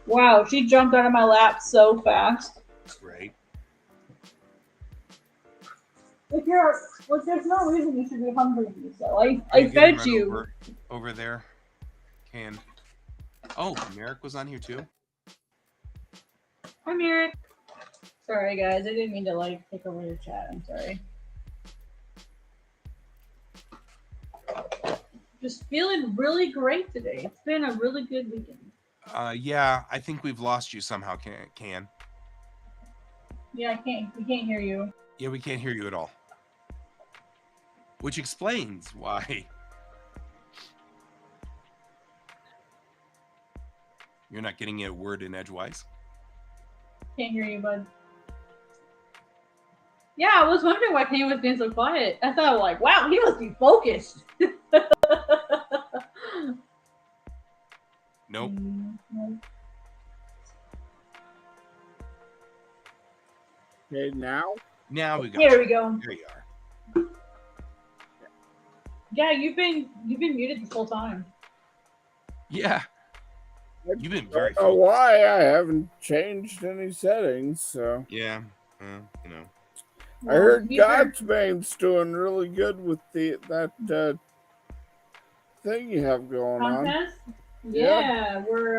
Wow, she jumped out of my lap so fast. Right. There's no reason you should be hungry, so I You fed right you. over there. Can. Oh, Merrick was on here too. Hi, Merrick. Sorry, guys, I didn't mean to take over your chat. I'm sorry. Just feeling really great today. It's been a really good weekend. Yeah, I think we've lost you somehow, Can. Yeah, we can't hear you. Yeah, we can't hear you at all. Which explains why you're not getting a word in edgewise. Can't hear you, bud. Yeah, I was wondering why Kenny was being so quiet. I thought, wow, he must be focused. Nope. Okay, now? Now we got Here you. we go. There you are. Yeah, you've been muted this whole time. Yeah. You've been I very don't know focused. why I haven't changed any settings, so. Yeah. I heard Godsbane's doing really good with that thing you have going contest? on. Yeah, we were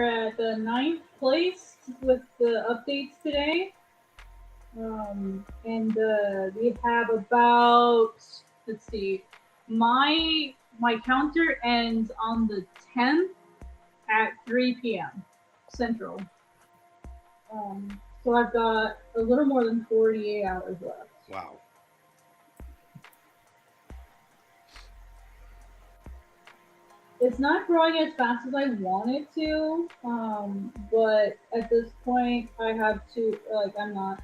at the 9th place with the updates today. And we have about, let's see, my counter ends on the 10th at 3 p.m. Central. So I've got a little more than 48 hours left. Wow. It's not growing as fast as I want it to, but at this point, I have to, I'm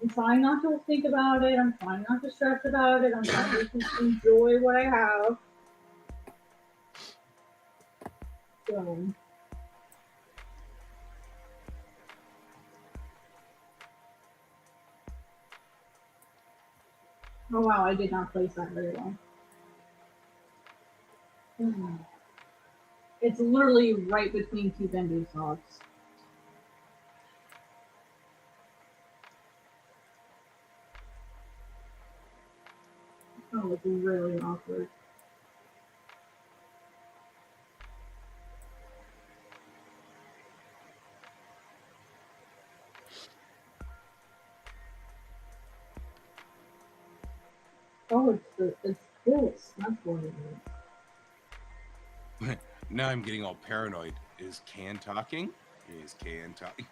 trying not to think about it. I'm trying not to stress about it. I'm trying to just enjoy what I have. So. Oh wow, I did not place that very well. It's literally right between two bamboo socks. Oh, it's really awkward. Oh, it's this. That's what it is. Now I'm getting all paranoid. Is Can talking? Is Can talking?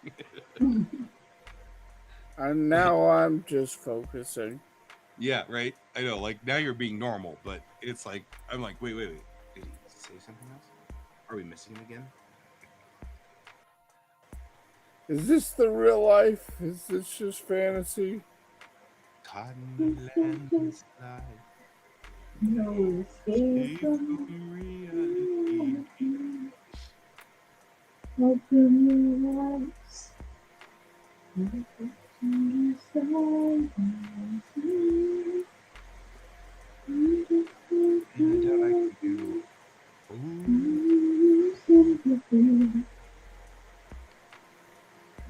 And now I'm just focusing. Yeah, right. I know. Now you're being normal, but it's I'm like, wait. Did he say something else? Are we missing him again? Is this the real life? Is this just fantasy? Cotton landslide. No escape from reality. Open your eyes. And I feel.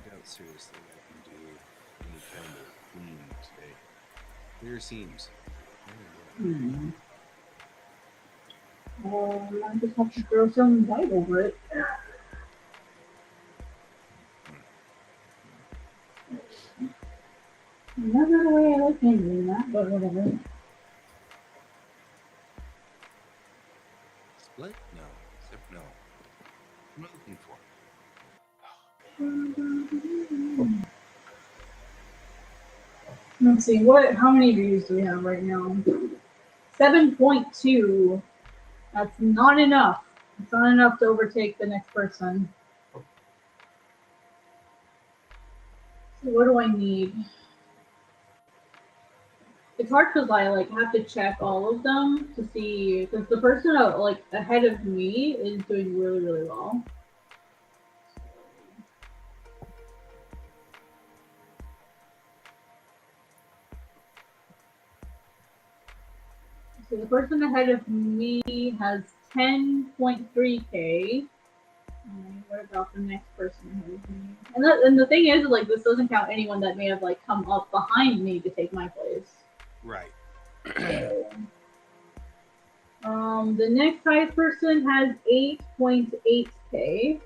Doubt seriously I can do any kind of clean today. Clear seams. I just have to throw some light over it. Never the way I like handling that, but whatever. Split? No. Zip? No. What am I looking for? Let's see, how many views do we have right now? 7.2. That's not enough. It's not enough to overtake the next person. So what do I need? It's hard because I have to check all of them to see, because the person ahead of me is doing really, really well. So the person ahead of me has 10.3K. What about the next person ahead of me? And the thing is, this doesn't count anyone that may have come up behind me to take my place. Right. So, the next highest person has 8.8K.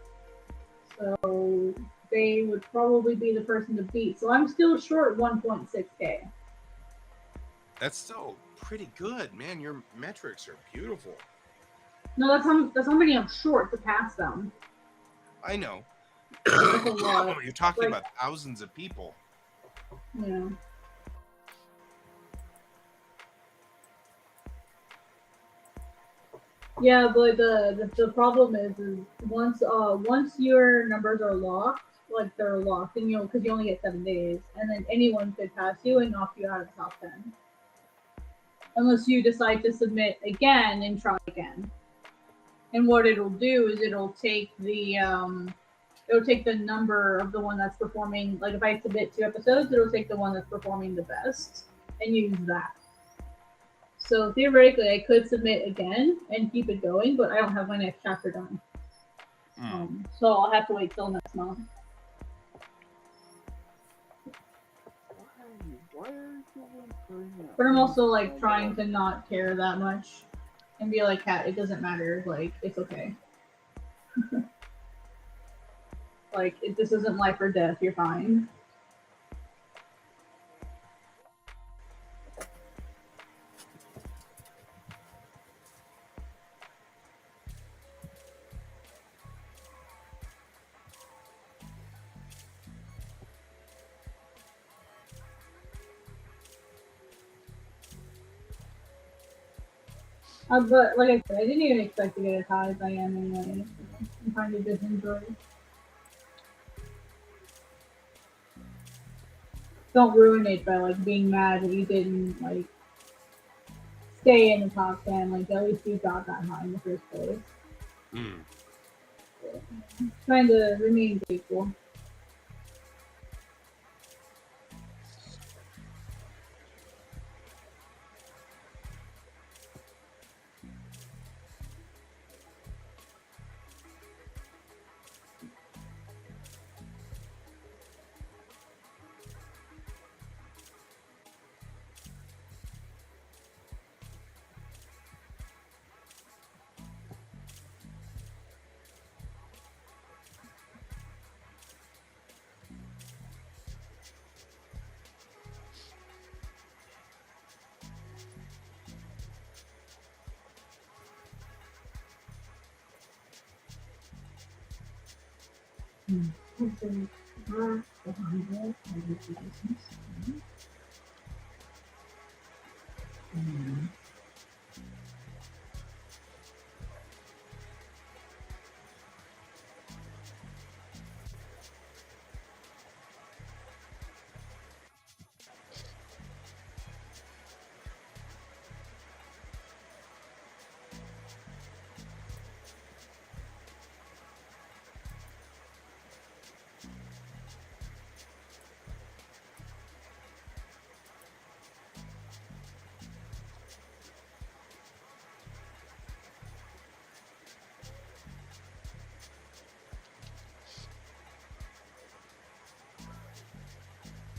So they would probably be the person to beat. So I'm still short 1.6K. That's still pretty good, man. Your metrics are beautiful. No, that's how many I'm short to pass them. I know. That's a lot. You're talking about thousands of people. Yeah. Yeah, but the problem is once your numbers are locked, they're locked, and because you only get 7 days, and then anyone could pass you and knock you out of the top 10, unless you decide to submit again and try again. And what it'll do is it'll take the number of the one that's performing. If I submit 2 episodes, it'll take the one that's performing the best and use that. So theoretically, I could submit again and keep it going, but I don't have my next chapter done. So I'll have to wait till next month. But I'm also trying to not care that much and be like, Kat, it doesn't matter. It's okay. This isn't life or death. You're fine. But like I said, I didn't even expect to get as high as I am anyway. I'm kind of just enjoy. Don't ruin it by being mad that you didn't stay in the top 10. At least you got that high in the first place. So, trying to remain grateful.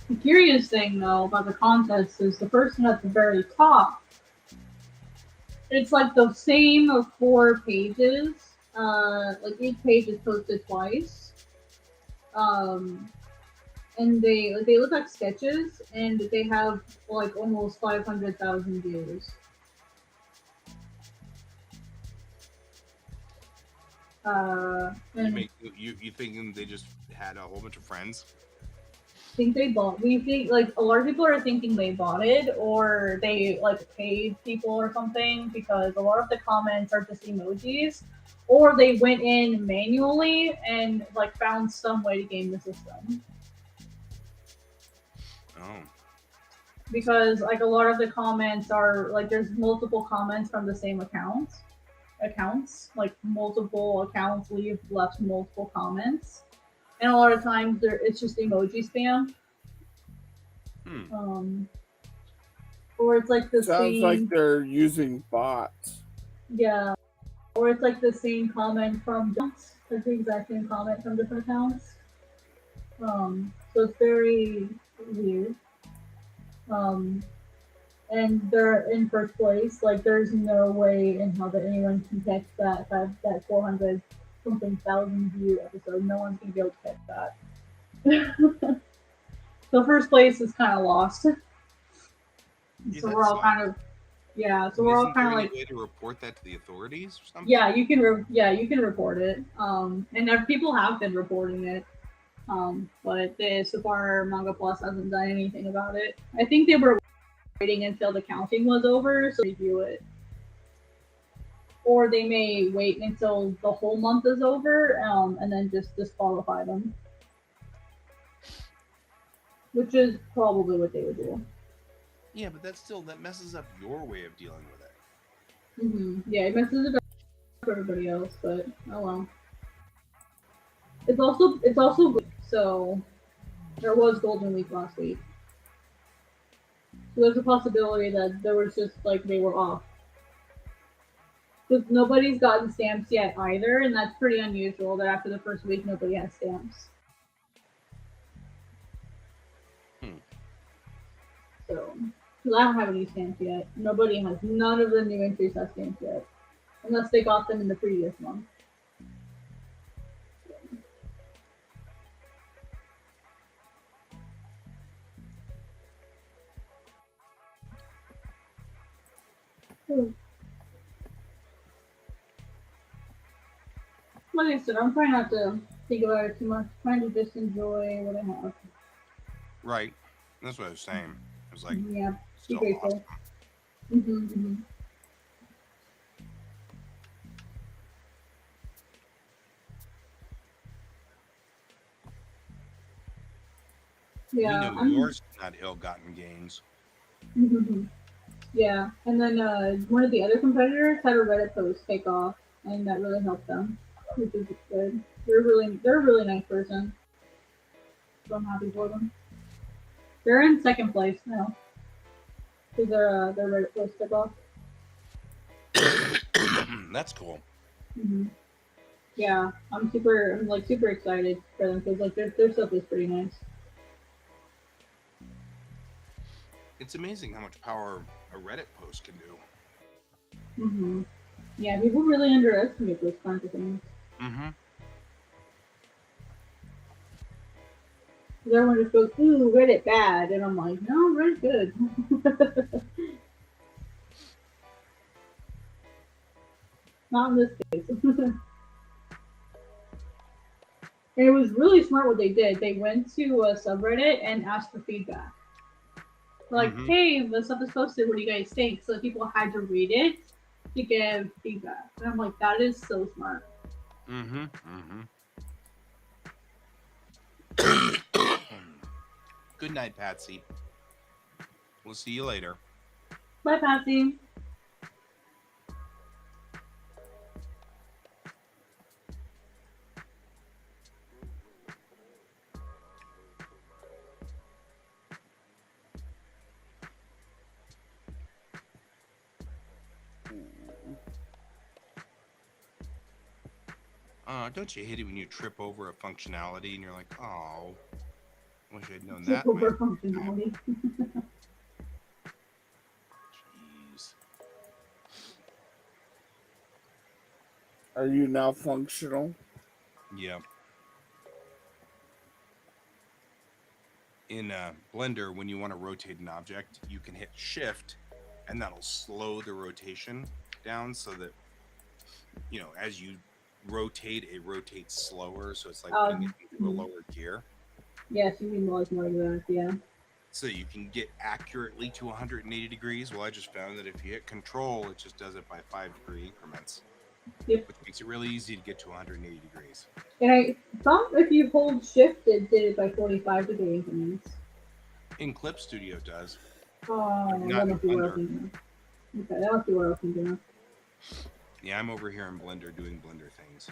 The curious thing, though, about the contest is the person at the very top. It's the same of 4 pages. Each page is posted twice. And they look like sketches, and they have almost 500,000 views. And You thinking they just had a whole bunch of friends? think they bought. We think like a lot of people are thinking they bought it or they like paid people or something because a lot of the comments are just emojis, or they went in manually and like found some way to game the system. Oh. Because like a lot of the comments are like there's multiple comments from the same accounts like multiple accounts left multiple comments, and a lot of times it's just emoji spam. Or it's like the Sounds like they're using bots. yeah, or it's like the same comment from accounts, like the exact same comment from different accounts. So it's very weird. Um, and they're in first place. Like, there's no way in hell that anyone can catch that 400 something thousand view episode. No one's gonna be able to catch that. So first place is kind of lost. Yeah, so we're all kind of So we're all kind of like way to report that to the authorities or something. Yeah, you can report it. And people have been reporting it. But so far Manga Plus hasn't done anything about it. I think they were waiting until the counting was over so they review it. Or they may wait until the whole month is over, and then just disqualify them. Which is probably what they would do. Yeah, but that messes up your way of dealing with it. Yeah, it messes it up for everybody else, but oh well. It's also week, so there was Golden Week last week. So there's a possibility that there was just like they were off. Because nobody's gotten stamps yet either, and that's pretty unusual that after the first week nobody has stamps. So, because I don't have any stamps yet. Nobody has. None of the new entries have stamps yet. Unless they got them in the previous month. Like I said, I'm trying not to think about it too much. I'm trying to just enjoy what I have. Right. That's what I was saying. I was like, yeah, still be grateful. Awesome. Yeah, we know yours not ill-gotten gains. Yeah, and then one of the other competitors had a Reddit post take off, and that really helped them, which is good. They're a really nice person, so I'm happy for them. They're in second place now because their Reddit post took off. That's cool. Yeah, I'm super excited for them because like their stuff is pretty nice. It's amazing how much power a Reddit post can do. Yeah, people really underestimate those kinds of things. Everyone just goes, "Ooh, Reddit bad," and I'm like, "No, Reddit good." Not in this case. And it was really smart what they did. They went to a subreddit and asked for feedback. Like, hey, the stuff is posted. What do you guys think? So people had to read it to give feedback. And I'm like, that is so smart. Good night, Patsy. We'll see you later. Bye, Patsy. Don't you hate it when you trip over a functionality and you're like, oh, wish I'd known that. Trip over functionality. Jeez. Are you now functional? Yeah. In Blender, when you want to rotate an object, you can hit Shift, and that'll slow the rotation down so that, as you rotate, it rotates slower, so it's like Oh, putting it into a mhm. lower gear. Yes, you mean like more of that, yeah. So you can get accurately to 180 degrees. Well, I just found that if you hit control, it just does it by 5-degree increments, Yep. which makes it really easy to get to 180 degrees. And I thought if you hold shift, it did it by 45-degree increments. In Clip Studio, it does. Oh, Not that in must be what I was Blender. thinking of. Okay, that must be what I was thinking of. Yeah, I'm over here in Blender doing Blender things.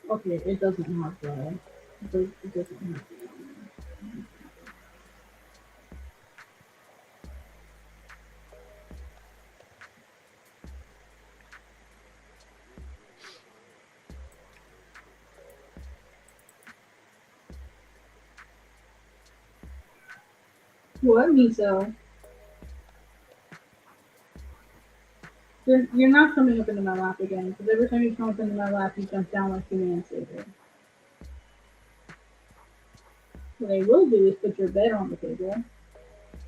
Okay, it doesn't have the. It doesn't have the. What, Miso? You're not coming up into my lap again, because every time you come up into my lap, you jump down like Human Savior. What I will do is put your bed on the table.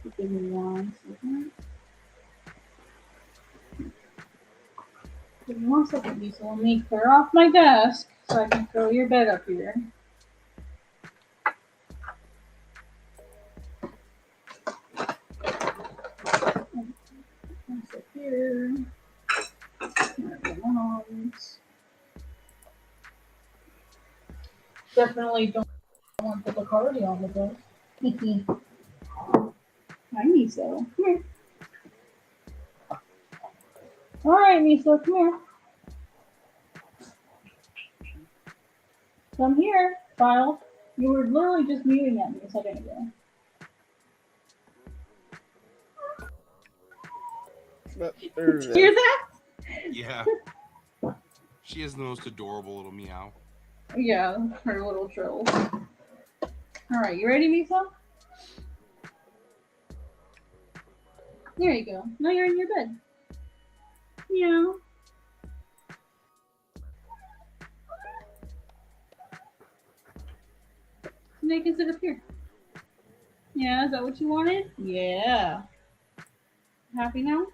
Just give me 1 second. Give me 1 second, Miso. Let me clear off my desk so I can throw your bed up here. Sit here. Definitely don't want the Bacardi on the desk. Hi, Miso. Come here. All right, Miso, come here. Come here, child. You were literally just mewing at me a second ago. But there Did it you hear is. that? Yeah. She has the most adorable little meow. Yeah, her little trills. All right, you ready, Miso? There you go. Now you're in your bed. Meow. Now you can sit up here. Yeah, is that what you wanted? Yeah. Happy now?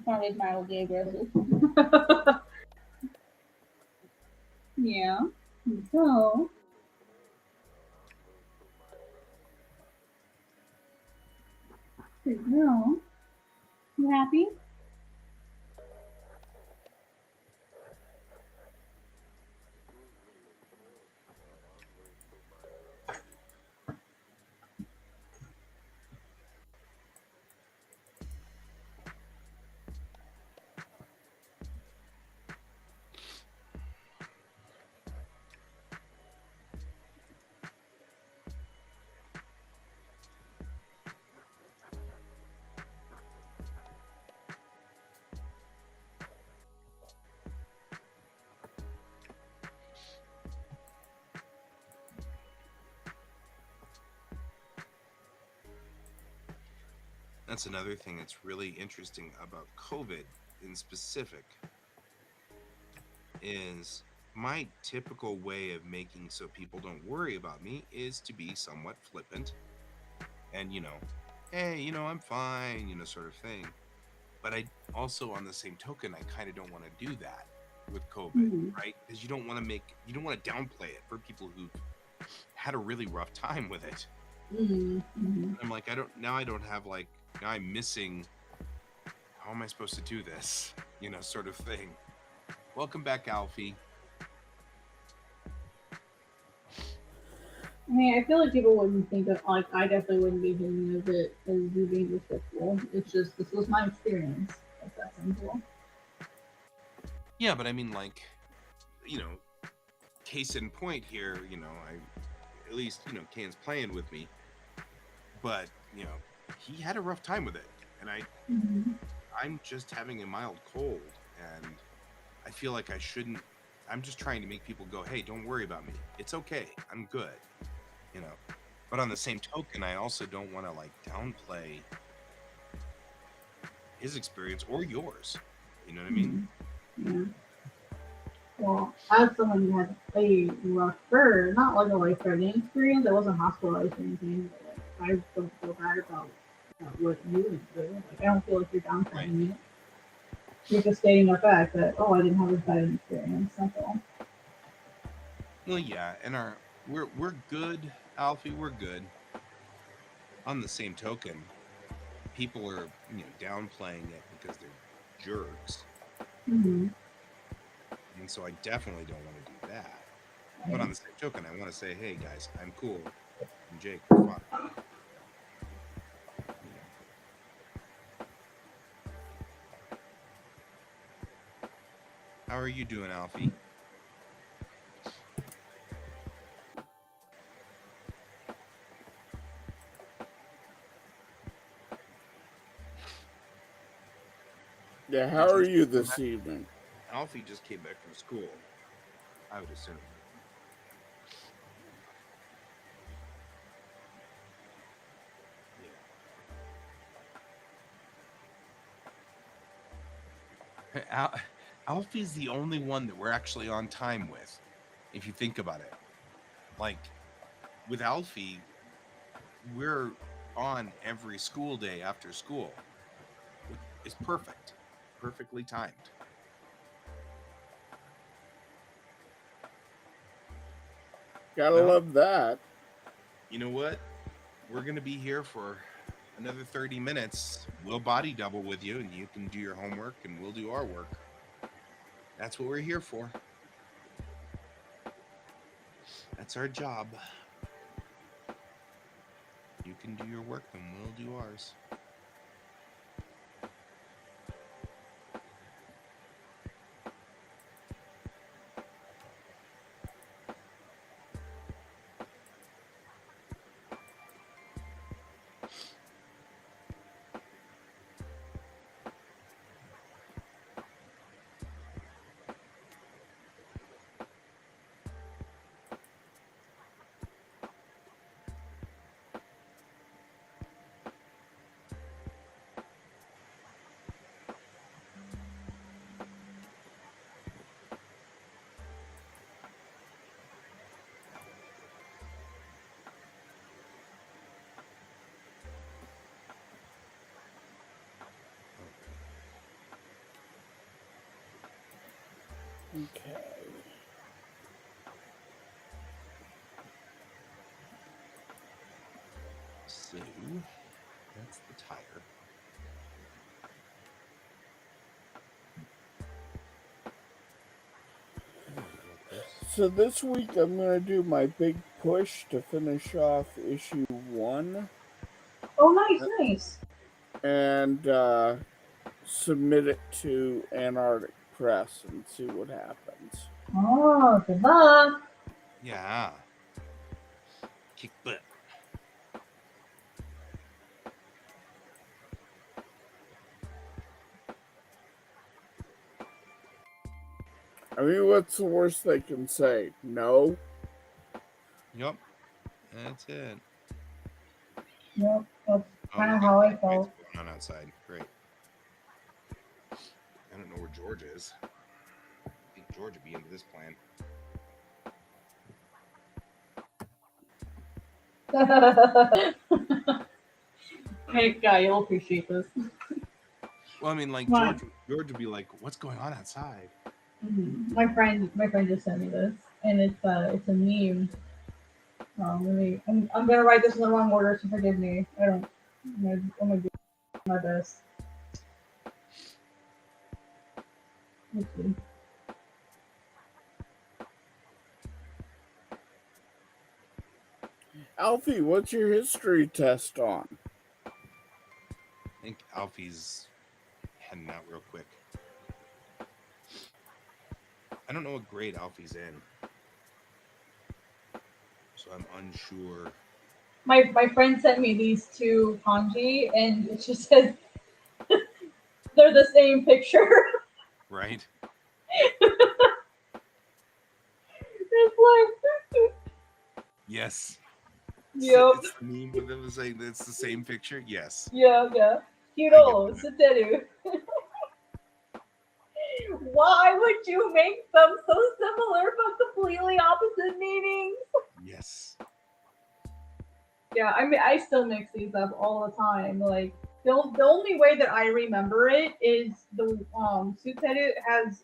Probably mildly aggressive. Yeah. So. There you go. You happy? That's another thing that's really interesting about COVID in specific is my typical way of making so people don't worry about me is to be somewhat flippant and, hey, I'm fine, sort of thing. But I also, on the same token, I kind of don't want to do that with COVID, right? Because you don't want to downplay it for people who've had a really rough time with it. I'm like, now I'm missing, how am I supposed to do this? Sort of thing. Welcome back, Alfie. I mean, I feel like people wouldn't think of, like, I definitely wouldn't be thinking of it as you being respectful. It's just, this was my experience. It's that simple. Yeah, but I mean, like, case in point here, at least, Can's playing with me. But, he had a rough time with it. And I'm just having a mild cold. And I feel like I shouldn't. I'm just trying to make people go, hey, don't worry about me. It's okay. I'm good. But on the same token, I also don't want to downplay his experience or yours. You know what I mean? Yeah. Well, as someone who had a rougher, not like a life-threatening experience, I wasn't hospitalized or anything. But, like, I don't feel bad about what you went through. Like, I don't feel like you're downtrodden me. You're just stating the fact that, oh, I didn't have as bad an experience. That's all. Well, yeah, and we're good, Alfie. We're good. On the same token, people are downplaying it because they're jerks, Mm-hmm. and so I definitely don't want to do that. But on the same token, I want to say, hey guys, I'm cool. I'm Jake. We're fine. How are you doing, Alfie? Yeah, how are you this evening? Alfie just came back from school, I would assume. Yeah. Alfie's the only one that we're actually on time with, if you think about it. Like, with Alfie, we're on every school day after school. It's perfect. Perfectly timed. Gotta love that. You know what? We're going to be here for another 30 minutes. We'll body double with you, and you can do your homework, and we'll do our work. That's what we're here for. That's our job. You can do your work, and we'll do ours. Okay. So, that's the tire. So this week I'm going to do my big push to finish off issue 1. Oh, nice, nice. And submit it to Antarctic Press and see what happens. Oh, good luck. Yeah. Kick butt. I mean, what's the worst they can say? No? Yep. That's it. Yep, that's kind of how I felt. What's going on outside? Great. I don't know where George is. I think George would be into this plan. Hey, guy, you'll appreciate this. Well, I mean, like What? George would be like, "What's going on outside?" Mm-hmm. My friend just sent me this, and it's a meme. I'm gonna write this in the wrong order, so forgive me. I'm gonna do my best. Let's see. Alfie, what's your history test on? I think Alfie's heading out real quick. I don't know what grade Alfie's in, so I'm unsure. My friend sent me these two kanji, and it just says they're the same picture. Right? It's like, Yes. yep. It's the meme with them saying it's the same picture. Yes. Yeah. Hiro, Suteru. Why would you make them so similar but completely opposite meanings? Yes. Yeah, I mean, I still mix these up all the time. Like, the only way that I remember it is the Suteru has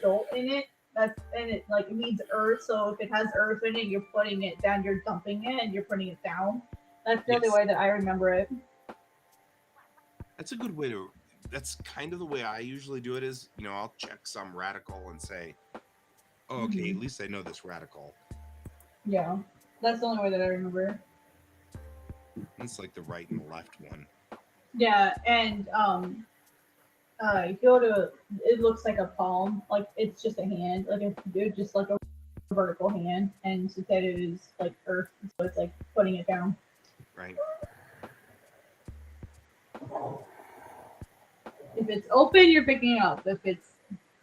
dolt in it. That's and it like it means earth. So if it has earth in it, you're putting it down. You're dumping it, and you're putting it down. That's the only Yes. way that I remember it. That's a good way to. That's kind of the way I usually do it. Is I'll check some radical and say, "Oh, okay, at least I know this radical." Yeah, that's the only way that I remember it. It's like the right and the left one. Yeah, and you go to it looks like a palm, like it's just a hand, like it's just like a vertical hand, and Suteru is like earth, so it's like putting it down. Right. If it's open, you're picking it up. If it's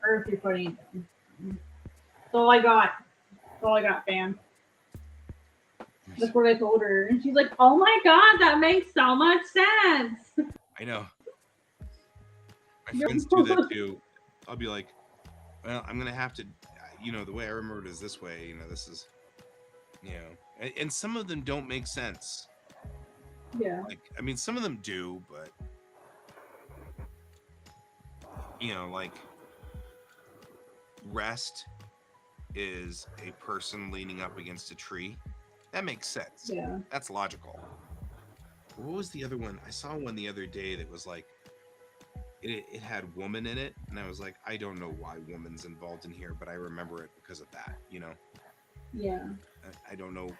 earth, you're putting it down. That's all I got. That's all I got, fam. That's what I told her, and she's like, "Oh my god, that makes so much sense." I know. My friends do that too. I'll be like, "Well, I'm gonna have to." The way I remember it is this way. This is, and some of them don't make sense. Yeah. Like, I mean, some of them do, but like rest is a person leaning up against a tree. That makes sense. Yeah. That's logical. What was the other one? I saw one the other day that was like, it had woman in it, and I was like, I don't know why woman's involved in here, but I remember it because of that. Yeah. I don't know.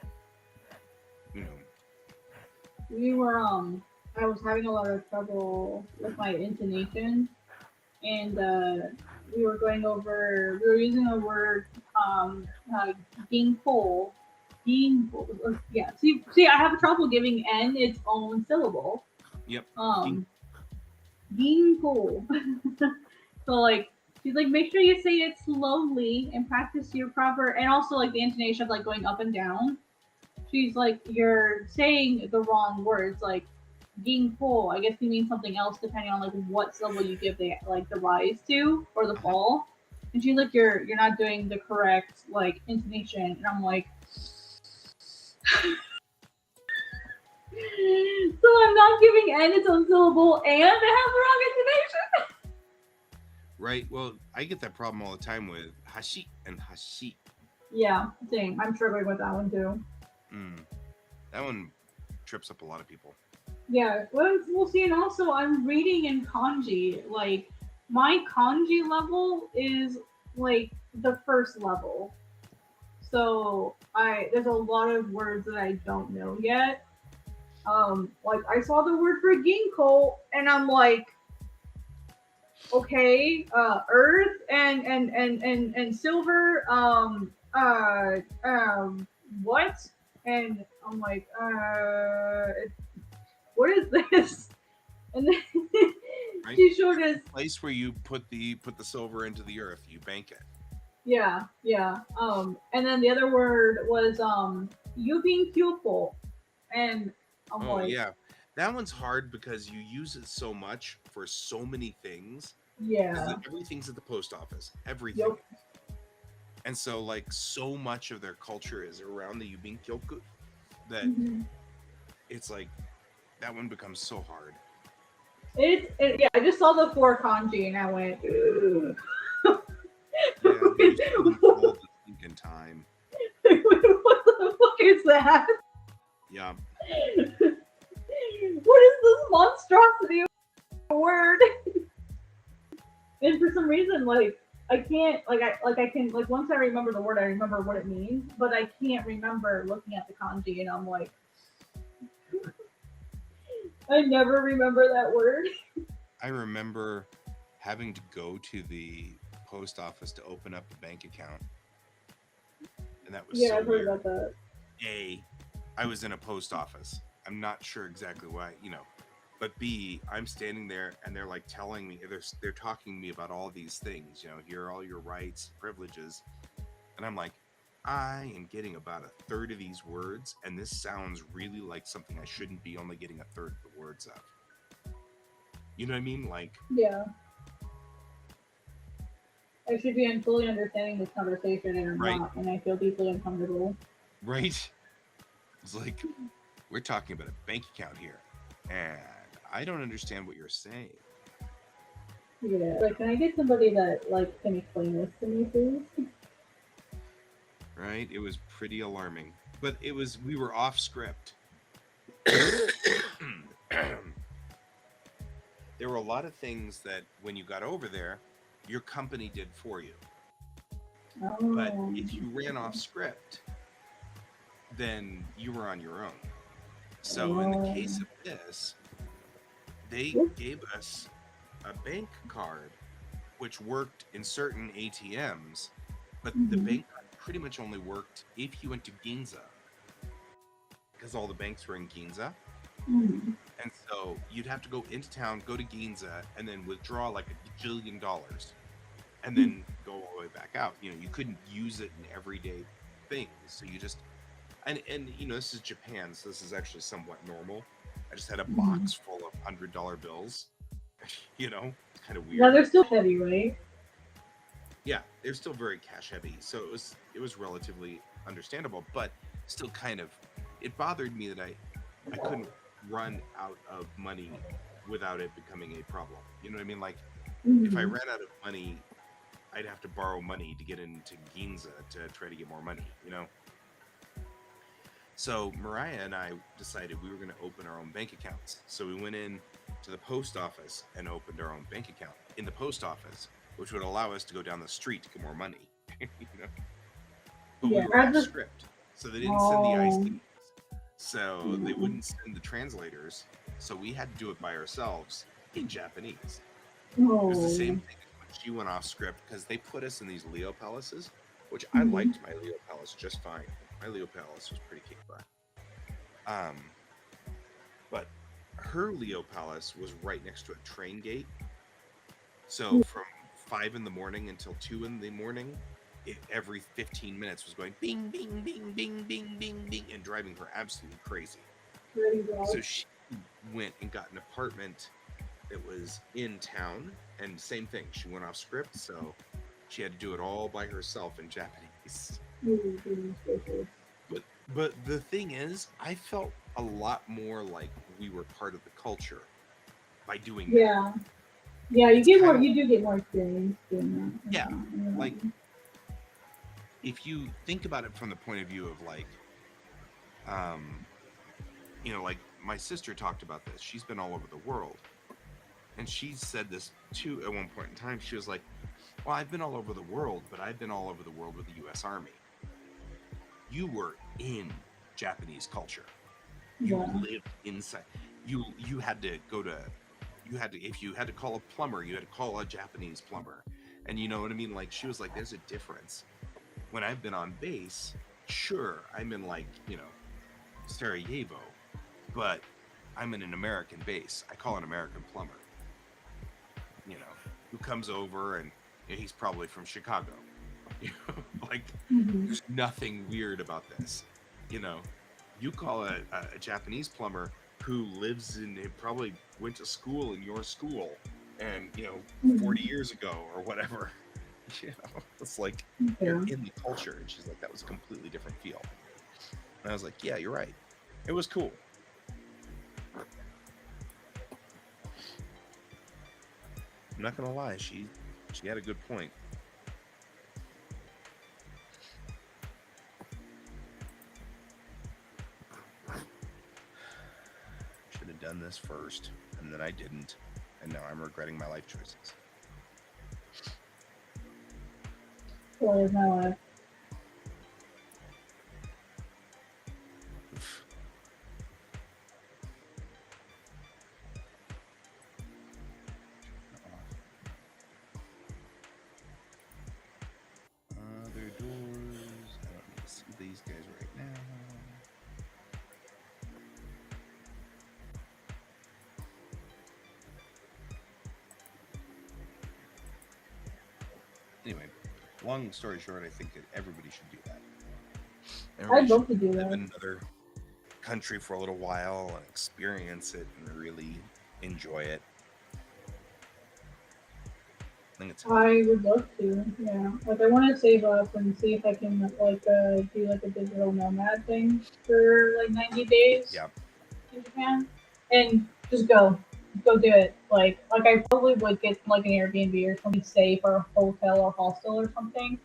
We were I was having a lot of trouble with my intonation, and we were using a word ginkgo. Yeah. See, I have trouble giving n its own syllable. Yep. Ginkgo. So like she's like, make sure you say it slowly and practice your proper, and also like the intonation of like going up and down. She's like, you're saying the wrong words, like ginkgo. I guess you mean something else depending on like what syllable you give the rise to or the fall. And she's like, you're not doing the correct like intonation, and I'm like, so I'm not giving n its own syllable and I have the wrong intonation. Right. Well, I get that problem all the time with hashi and hashi. Yeah, same. I'm struggling with that one too. That one trips up a lot of people. Yeah, we'll see. And also, I'm reading in kanji. Like, my kanji level is like the first level. So there's a lot of words that I don't know yet. Like I saw the word for ginkgo, and I'm like, okay, earth and silver, what? And I'm like, what is this? And then Right? she showed us Place where you put the silver into the earth, you bank it. Yeah. And then the other word was yubin kyupo, and I'm like, yeah, that one's hard because you use it so much for so many things. yeah, Everything's at the post office. Everything. Yep. And so, like, so much of their culture is around the Yubin Kyoku that it's like that one becomes so hard. Yeah, I just saw the 4 kanji and I went, ugh. In time. What the fuck is that? Yeah. What is this monstrosity of a word? And for some reason, like I can't, I can, once I remember the word, I remember what it means, but I can't remember looking at the kanji, and I'm like, I never remember that word. I remember having to go to the post office to open up a bank account, and that was so I've heard about that. I was in a post office. I'm not sure exactly why, but B, I'm standing there and they're like telling me, they're talking to me about all these things, here are all your rights, privileges, and I'm like, I am getting about a third of these words, and this sounds really like something I shouldn't be only getting a third of the words of. You know what I mean? Like, yeah. I should be fully understanding this conversation and I'm Right. not, and I feel deeply uncomfortable. Right? It's like, we're talking about a bank account here, and I don't understand what you're saying. Yeah. Like, can I get somebody that like can explain this to me, please? Right? It was pretty alarming, but we were off script. There were a lot of things that when you got over there, your company did for you. But if you ran off script, then you were on your own. So in the case of this, they gave us a bank card which worked in certain ATMs, but the bank card pretty much only worked if you went to Ginza, because all the banks were in Ginza. And so you'd have to go into town, go to Ginza, and then withdraw like $1 gajillion, and then go all the way back out. You know, you couldn't use it in everyday things, so you just and you know, this is Japan, so this is actually somewhat normal. I just had a box full of $100 bills. You know, it's kind of weird. Yeah, they're still heavy, right? Yeah, they're still very cash heavy, so it was relatively understandable, but still kind of, it bothered me that I couldn't run out of money without it becoming a problem. You know what I mean? Like, if I ran out of money, I'd have to borrow money to get into Ginza to try to get more money, you know? So Mariah and I decided we were going to open our own bank accounts. So we went in to the post office and opened our own bank account in the post office, which would allow us to go down the street to get more money. You know? But we were off script, so they didn't send the ICs, so they wouldn't send the translators, so we had to do it by ourselves in Japanese. It was the same thing as when she went off script, because they put us in these Leo palaces, which I liked my Leo palace just fine. My Leo palace was pretty kick butt. But her Leo palace was right next to a train gate. So from 5 in the morning until 2 in the morning, every 15 minutes was going bing, bing, bing, bing, bing, bing, bing, and driving her absolutely crazy. So she went and got an apartment that was in town, and same thing. She went off script, so she had to do it all by herself in Japanese. But the thing is, I felt a lot more like we were part of the culture by doing that. Yeah, you get more. You do get more experience doing that. Yeah, like if you think about it from the point of view of like, you know, like my sister talked about this. She's been all over the world, and she said this too at one point in time. She was like, "Well, I've been all over the world, but I've been all over the world with the U.S. Army. You were in Japanese culture. You lived inside. You had to go to." If you had to call a plumber, you had to call a Japanese plumber. And you know what I mean? Like, she was like, there's a difference. When I've been on base, sure, I'm in like, you know, Sarajevo, but I'm in an American base. I call an American plumber, you know, who comes over, and you know, he's probably from Chicago. You know, like, there's nothing weird about this. You know, you call a Japanese plumber who lives in, probably went to school in your school, and you know, 40 years ago or whatever. You know, it's like you're in the culture. And she's like, that was a completely different feel. And I was like, yeah, you're right. It was cool. I'm not gonna lie, she had a good point. Should have done this first, and then I didn't, and now I'm regretting my life choices. What is my life? Other doors. I don't need to see these guys right now. Anyway, long story short, I think that everybody should do that. I'd love to do live that. in another country for a little while and experience it and really enjoy it. I think it's I would love to, yeah. Like, I want to save up and see if I can, like, do, like, a digital nomad thing for, like, 90 days yeah. in Japan. And just go do it. Like I probably would get, like, an Airbnb or something safe or a hotel or hostel or something.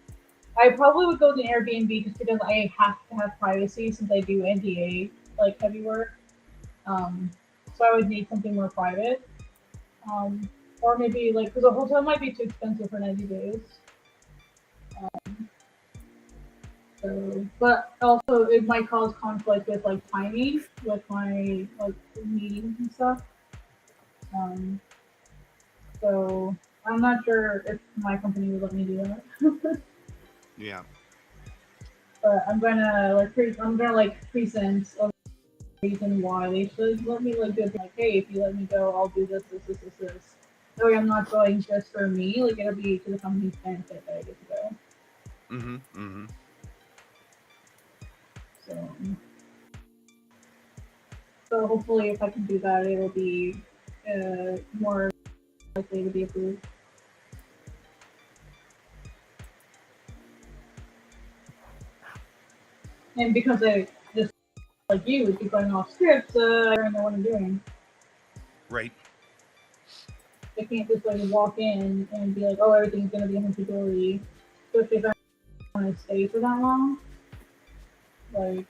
I probably would go to an Airbnb just because I have to have privacy since I do NDA, like, heavy work. Um, so I would need something more private. Um, or maybe, like, because a hotel might be too expensive for 90 days. So, but also it might cause conflict with, like, timing with my, like, meetings and stuff. Um, so I'm not sure if my company would let me do that. yeah. But I'm gonna present a reason why they should let me, like, do it. Like, hey, if you let me go, I'll do this. That way I'm not going just for me. Like, it'll be to the company's benefit that I get to go. Mm-hmm. Mm-hmm. So, so hopefully, if I can do that, it'll be more likely to be approved. And because I just, like you, would be going off script, I don't know what I'm doing. Right. I can't just, like, walk in and be like, oh, everything's gonna be hunky dory. Especially if I want to stay for that long. Like,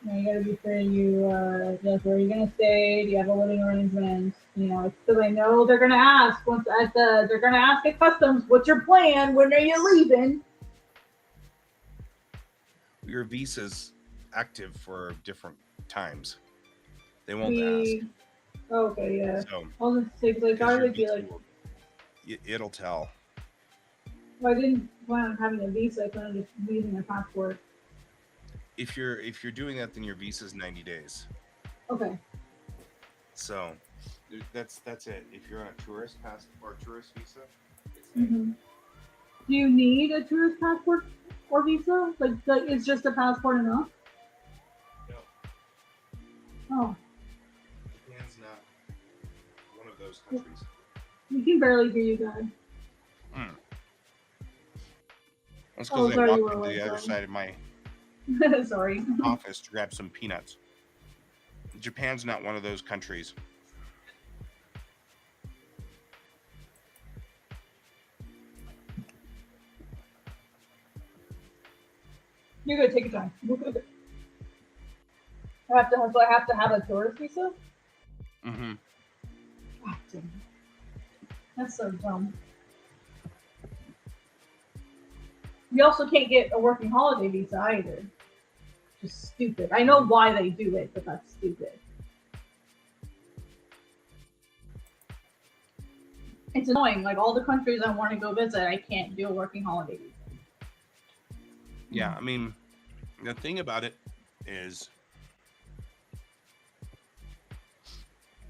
you gotta be sure yes, where are you gonna stay? Do you have a living arrangement? Because I know they're gonna ask they're gonna ask at customs, what's your plan? When are you leaving? Your visa's active for different times. They won't ask. Okay, yeah. So, I was just say, because I thought it would be like, it'll tell. well, I didn't plan on having a visa. I planned on just using my passport. If you're doing that, then your visa's 90 days. Okay. So that's it. If you're on a tourist pass or tourist visa, it's Mm-hmm. Do you need a tourist passport or visa? Like, is just a passport enough? No. Oh, Japan's not one of those countries. we can barely hear you, guys. That's because I walked into the other sorry. side of my Sorry. office to grab some peanuts. Japan's not one of those countries. You're good. Take your time. I have to have a tourist visa. Mm-hmm. God damn it. That's so dumb. You also can't get a working holiday visa either. Just stupid. I know why they do it, but that's stupid. It's annoying. Like, all the countries I want to go visit, I can't do a working holiday visa. Yeah, I mean, the thing about it is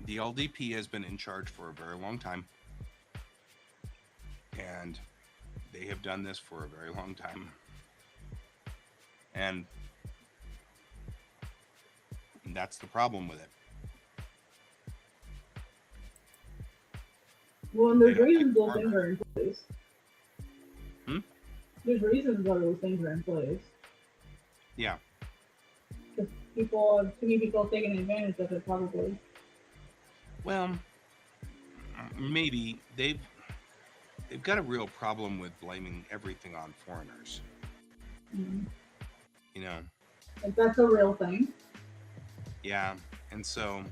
the LDP has been in charge for a very long time. And they have done this for a very long time. And that's the problem with it. Well, and there's reasons those things are in place. There's reasons why those things are in place. Yeah. Because too many people have taken advantage of it, probably. Well, maybe they've got a real problem with blaming everything on foreigners. Mm-hmm. You know. Like, that's a real thing. Yeah, and so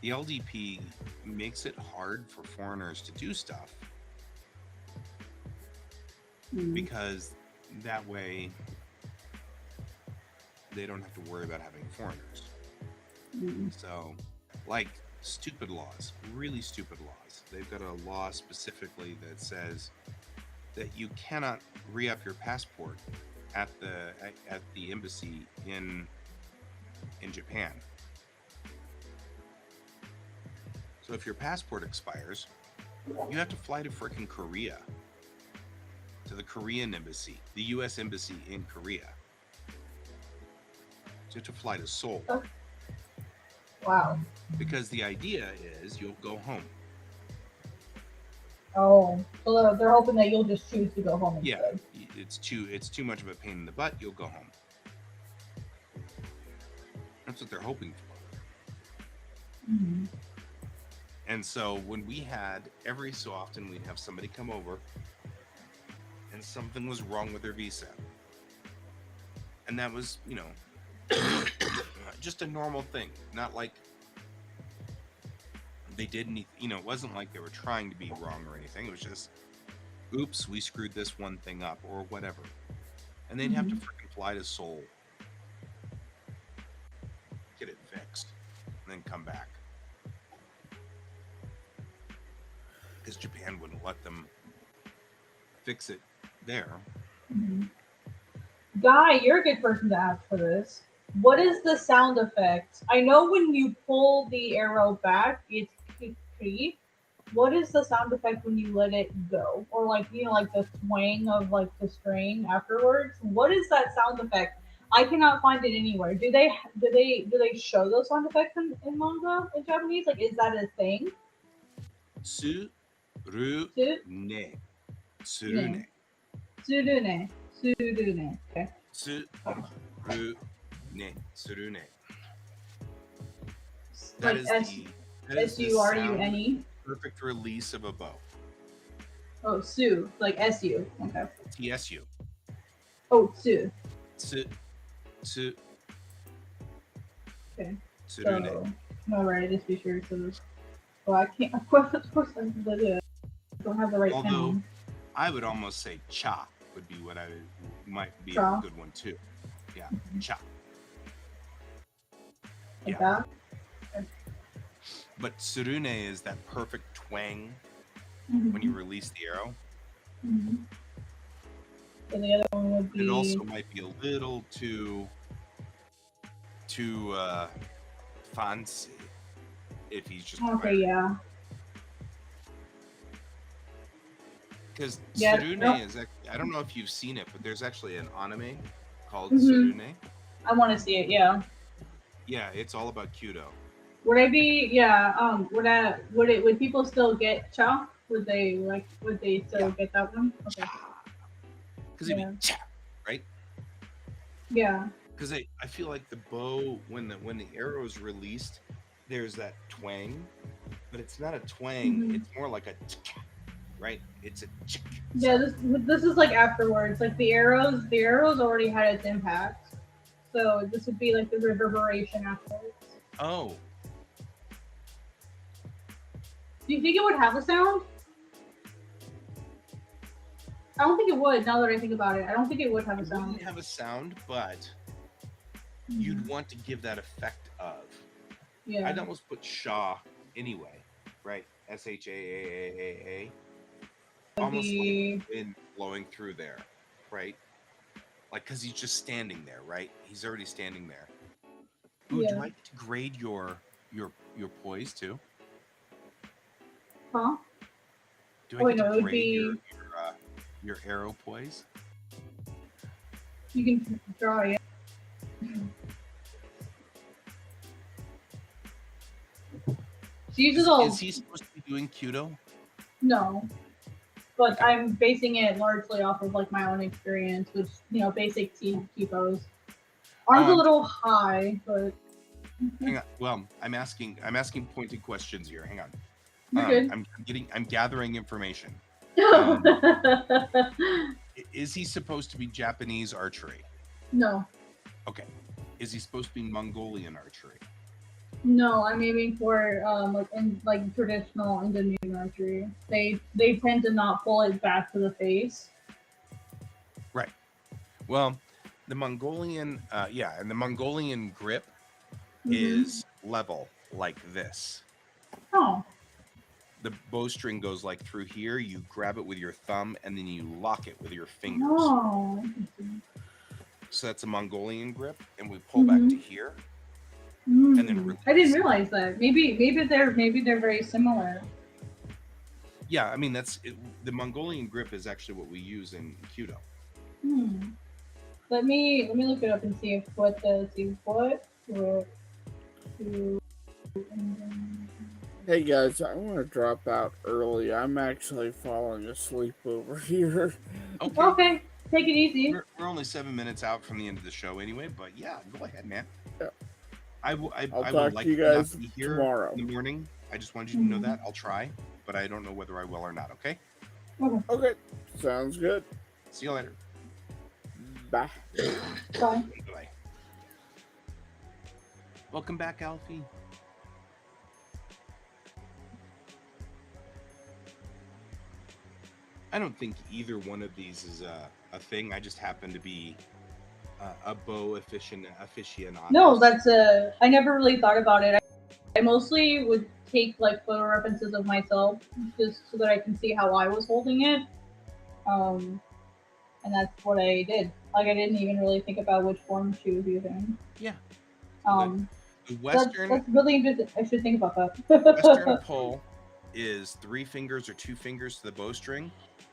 the LDP makes it hard for foreigners to do stuff. Mm-hmm. Because that way they don't have to worry about having foreigners. Mm-hmm. So, like, stupid laws, really stupid laws. They've got a law specifically that says that you cannot re-up your passport at the embassy in Japan. So if your passport expires, you have to fly to frickin' Korea, to the Korean embassy, the U.S. embassy in Korea. So you have to fly to Seoul. Oh. Wow. Because the idea is you'll go home. Oh, so they're hoping that you'll just choose to go home Yeah, instead. it's too much of a pain in the butt. You'll go home. That's what they're hoping for. Mm-hmm. And so when we had, every so often we'd have somebody come over and something was wrong with their visa. And that was, you know, just a normal thing. Not like they did anything, you know, it wasn't like they were trying to be wrong or anything. It was just, oops, we screwed this one thing up or whatever. And they'd have to freaking fly to Seoul, get it fixed, and then come back. Because Japan wouldn't let them fix it there. Mm-hmm. Guy, you're a good person to ask for this. What is the sound effect? I know when you pull the arrow back, it's creep. What is the sound effect when you let it go? Or like, you know, like the twang of like the string afterwards? What is that sound effect? I cannot find it anywhere. Do they show those sound effects in manga in Japanese? Like, is that a thing? Tsurune. Tsurune. Tsurune. Tsurune. Okay. Tsurune. Tsurune. That Like is the S-U-R-U-N-E. perfect release of a bow. Oh, Sue. Like S-U. Okay. TSU. Oh, Sue. Tsu. Okay. Tsurune. So, all right, just be sure. So, well, I can't. Of course, I don't have the right Although, sound. I would almost say cha would be what might be Cha. a good one too. Yeah, cha. Like Yeah. that. But tsurune is that perfect twang Mm-hmm. when you release the arrow. Mm-hmm. And the other one would be. It also might be a little too fancy if he's just Okay, firing. yeah. Because Yeah, Tsurune is, I don't know if you've seen it, but there's actually an anime called Mhm. Tsurune. I want to see it. Yeah. Yeah, it's all about Kyudo. Would I be? Yeah. Would people still get cha? Would they still Yeah. get that one? Okay. Because it'd Yeah. be cha, right? Yeah. Because I feel like the bow, when the arrow is released, there's that twang, but it's not a twang. Mhm. It's more like a right? It's a Yeah. This is like afterwards. Like the arrows already had its impact. So this would be like the reverberation afterwards. Oh, Do you think it would have a sound? I don't think it would. Now that I think about it, I don't think it would have a it sound. wouldn't have a sound, but you'd want to give that effect of. Yeah. I'd almost put Shaw anyway, right? SHAAAAA. Almost like wind blowing through there, right? Like, because he's just standing there, right? He's already standing there. Ooh, Yeah. do I get to grade your poise too? Huh? Do I get no, it to would grade be. your arrow poise? You can draw it. She uses all. Is he supposed to be doing Kyudo? No, but Okay. I'm basing it largely off of like my own experience, which basic T pose. Arms a little high, but Hang on. Well, I'm asking pointed questions here. Hang on. you're good. I'm gathering information. Is he supposed to be Japanese archery? No, Okay. Is he supposed to be Mongolian archery? no, I'm aiming for like traditional Indonesian archery. They tend to not pull it back to the face. Right. Well, the Mongolian, and the Mongolian grip is level like this. Oh. The bowstring goes like through here. You grab it with your thumb and then you lock it with your fingers. Oh. So that's a Mongolian grip, and we pull back to here. Mm. And then I didn't realize that. Maybe they're very similar. Yeah, I mean the Mongolian grip is actually what we use in Kyudo. Let me look it up and see Hey Hey guys, I want to drop out early. I'm actually falling asleep over here. Okay. Okay, take it easy. We're only 7 minutes out from the end of the show anyway, but yeah, go ahead, man. Yeah. I I'll will talk to you likely not guys be here tomorrow. in the morning. I just wanted you to know that. I'll try, but I don't know whether I will or not, okay? Okay, sounds good. See you later. Bye. Bye. Bye. Welcome back, Alfie. I don't think either one of these is a thing. I just happen to be a bow aficionado. No, that's I never really thought about it. I mostly would take like photo references of myself just so that I can see how I was holding it. And that's what I did. Like I didn't even really think about which form she was using. Yeah. The Western that's really interesting. I should think about that. Western pull is 3 fingers or 2 fingers to the bowstring,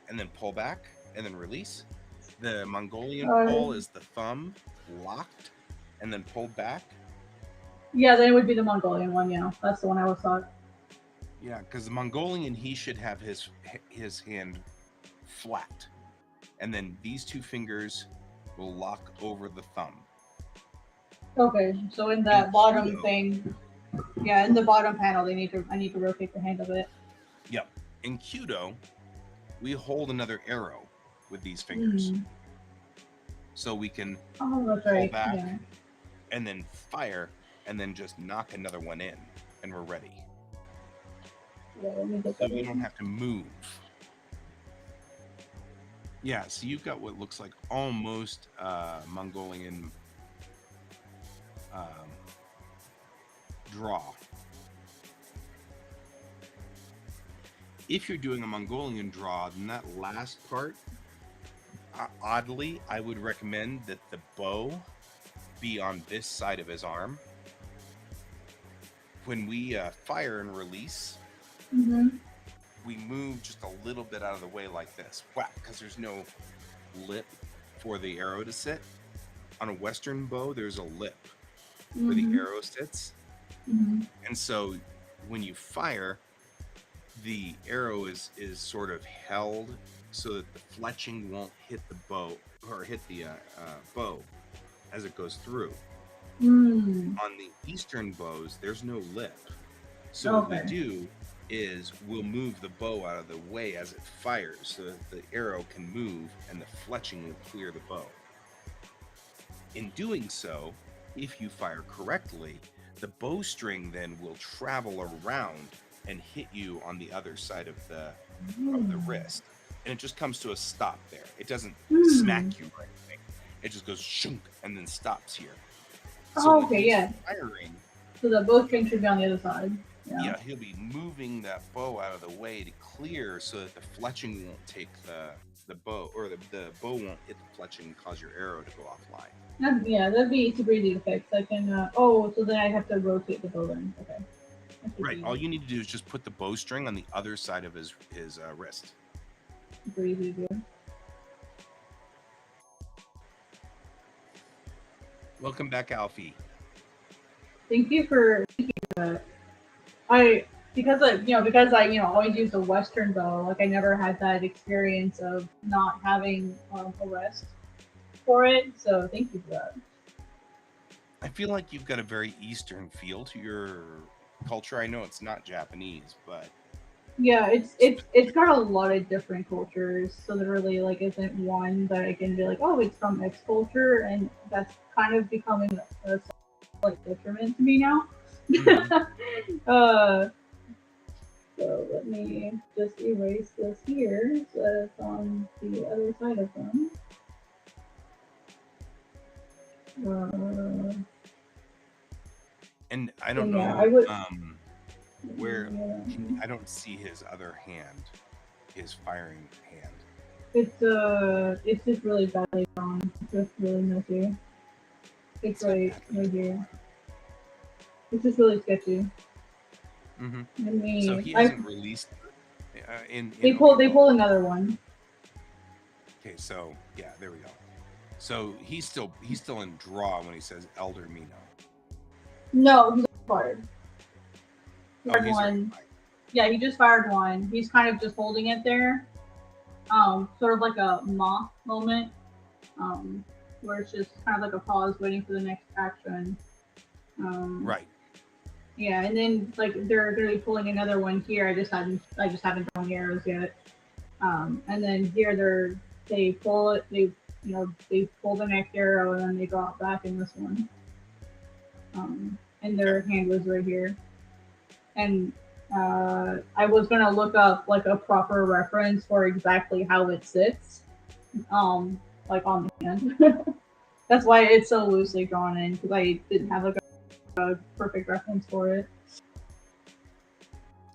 and then pull back and then release. The Mongolian pull is the thumb locked and then pulled back. Yeah, then it would be the Mongolian one. Yeah, that's the one I was taught. Yeah, because the Mongolian, he should have his hand flat, and then these 2 fingers will lock over the thumb. Okay, so in that bottom thing, yeah, in the bottom panel, I need to rotate the hand of it. Yep. In Kyudo, we hold another arrow with these fingers, so we can pull back and then fire, and then just knock another one in, and we're ready. Yeah, so we don't have to move. Yeah, so you've got what looks like almost Mongolian draw. If you're doing a Mongolian draw, then that last part, oddly, I would recommend that the bow be on this side of his arm. When we fire and release, we move just a little bit out of the way like this. Whack, because there's no lip for the arrow to sit. On a Western bow, there's a lip where the arrow sits. And so when you fire, the arrow is sort of held so that the fletching won't hit the bow or hit the bow as it goes through. On the Eastern bows, there's no lip. So what we do is we'll move the bow out of the way as it fires so that the arrow can move and the fletching will clear the bow. In doing so, if you fire correctly, the bowstring then will travel around and hit you on the other side of the wrist. And it just comes to a stop there. It doesn't smack you or anything. It just goes shunk and then stops here. So firing, so the bowstring should be on the other side. Yeah, he'll be moving that bow out of the way to clear so that the fletching won't take the bow, or the bow won't hit the fletching and cause your arrow to go offline. That'd be super easy to fix. I can, so then I have to rotate the bow then. Okay. Right, all you need to do is just put the bowstring on the other side of his wrist. Super easy to do. Welcome back, Alfie. Thank you for that. Because I always use a Western bow, like I never had that experience of not having a rest for it. So thank you for that. I feel like you've got a very Eastern feel to your culture. I know it's not Japanese, but yeah, it's got a lot of different cultures. So there really like isn't one that I can be like, oh, it's from X culture, and that's kind of becoming a slight detriment to me now. So let me just erase this here so that it's on the other side of them. And I don't know where I don't see his other hand, his firing hand. It's just really badly drawn. It's just really messy. It's like right here. It's just really sketchy. So he hasn't released. They pull another one. Okay, so yeah, there we go. So he's still in draw when he says Elder Mino. No, he's fired. Oh, he's one. he just fired one. He's kind of just holding it there, sort of like a moth moment, where it's just kind of like a pause, waiting for the next action. Right. Yeah, and then like they're gonna be pulling another one here. I just haven't drawn the arrows yet. And then here they pull it. They pull the next arrow and then they drop back in this one. And their hand was right here. And I was gonna look up like a proper reference for exactly how it sits, like on the hand. That's why it's so loosely drawn in, because I didn't have like a perfect reference for it.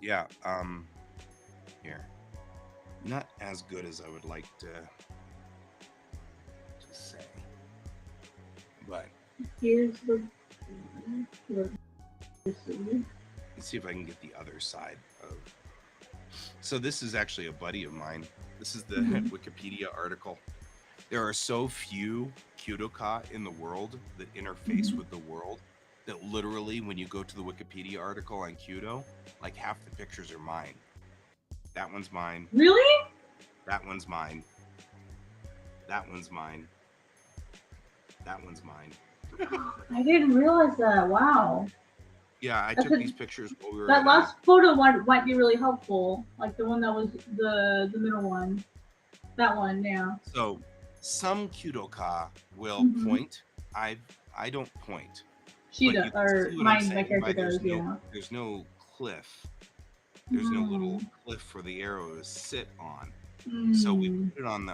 Yeah. Here. Not as good as I would like to say, but Here's the. let's see if I can get the other side of. So this is actually a buddy of mine. This is the Wikipedia article. There are so few Kudoka in the world that interface with the world that literally when you go to the Wikipedia article on Kudo, like half the pictures are mine. That one's mine. Really? That one's mine. That one's mine. That one's mine. I didn't realize that. Wow. Yeah, I took these pictures while we were That last photo one might be really helpful. Like the one that was the middle one. That one, yeah. So some Kudoka will point. I don't point. She does, or my character does, yeah. There's no cliff. There's no little cliff for the arrow to sit on. So we put it on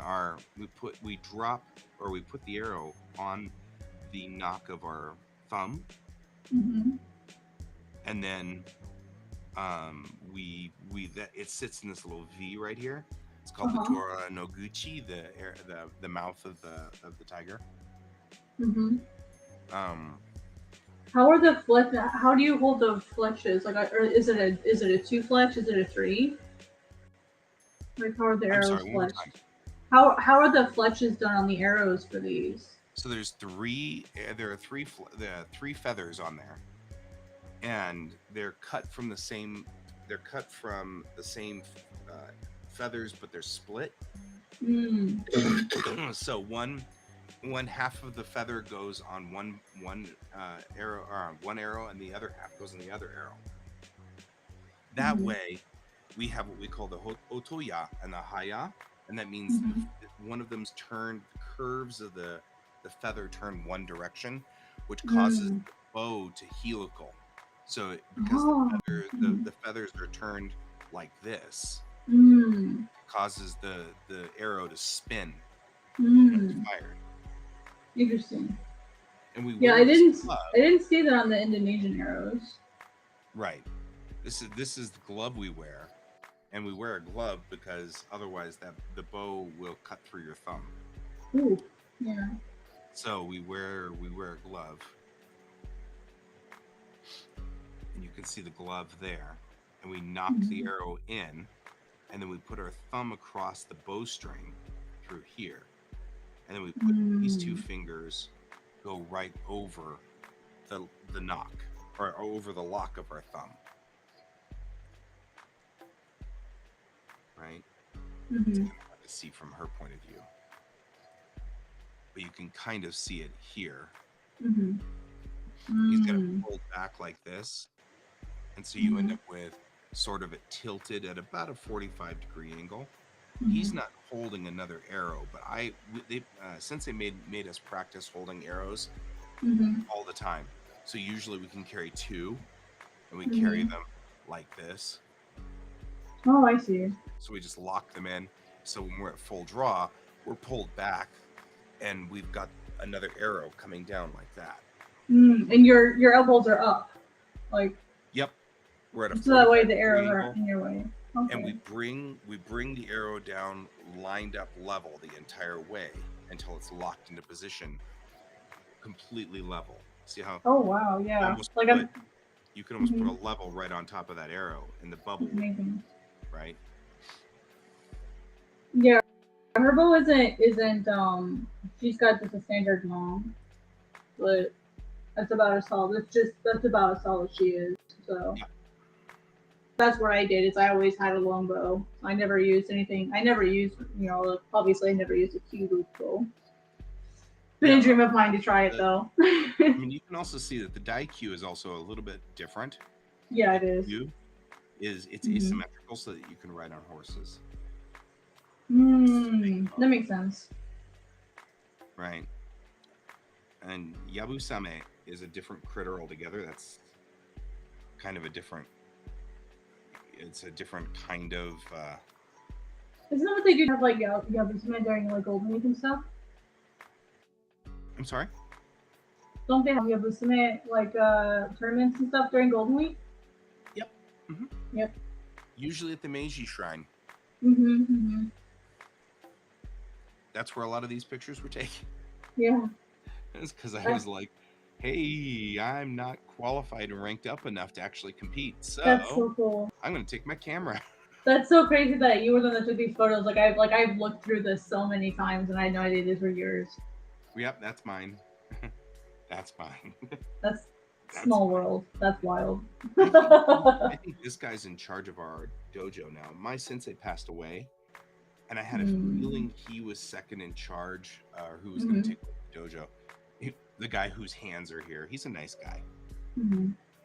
we put the arrow on the knock of our thumb. And then it sits in this little V right here. It's called the Tora Noguchi, the mouth of the tiger. How are the fletch? How do you hold the fletches? Like, or is it a 2 fletch? Is it a 3? Like, how are the arrows fletched? How are the fletches done on the arrows for these? So there's three. There are three feathers on there, and they're cut from the same. They're cut from the same feathers, but they're split. So one half of the feather goes on one arrow, or one arrow, and the other half goes on the other arrow. That way, we have what we call the otoya and the haya, and that means one of them's turned. The curves of the feather turn one direction, which causes the bow to helical. So because the feathers are turned like this, it causes the arrow to spin when it's fired. Interesting. And I didn't see that on the Indonesian arrows. Right. This is the glove we wear, and we wear a glove because otherwise the bow will cut through your thumb. Ooh, yeah. So we wear a glove, and you can see the glove there, and we knock the arrow in, and then we put our thumb across the bowstring through here. And then we put these two fingers go right over the knock, or over the lock of our thumb. Right? It's kind of hard to see from her point of view. But you can kind of see it here. He's got it pulled back like this. And so you end up with sort of it tilted at about a 45-degree angle. He's not holding another arrow, but since they made us practice holding arrows all the time. So usually we can carry 2, and we carry them like this. Oh, I see. So we just lock them in. So when we're at full draw, we're pulled back, and we've got another arrow coming down like that. And your elbows are up, like. Yep. We're at a. So that way the arrows are in your way. Okay. And we bring the arrow down lined up level the entire way until it's locked into position, completely level. See how? Oh wow, yeah. You can almost put a level right on top of that arrow in the bubble. Amazing. Right? Yeah, her bow isn't she's got just a standard long, but that's about as solid. That's about as solid as she is. So. that's what I did. Is I always had a longbow. I never used anything. I never used, obviously I never used a Q loop bow. Been a dream of mine to try it though. I mean, you can also see that the die Q is also a little bit different. Yeah, it is. It's asymmetrical so that you can ride on horses. That makes sense. Right. And Yabusame is a different critter altogether. That's kind of a different. It's a different kind of. Isn't that what they do have like Yabusame during like Golden Week and stuff? I'm sorry? Don't they have Yabusame like tournaments and stuff during Golden Week? Yep. Yep. Usually at the Meiji Shrine. That's where a lot of these pictures were taken. Yeah. It's because I was like, hey, I'm not qualified and ranked up enough to actually compete. So that's so cool. I'm gonna take my camera. That's so crazy that you were the one that took these photos. I've looked through this so many times and I had no idea these were yours. Yep, that's mine. That's mine. That's small world. That's wild. I think this guy's in charge of our dojo now. My sensei passed away, and I had a feeling he was second in charge, or who was going to take over the dojo. The guy whose hands are here. He's a nice guy.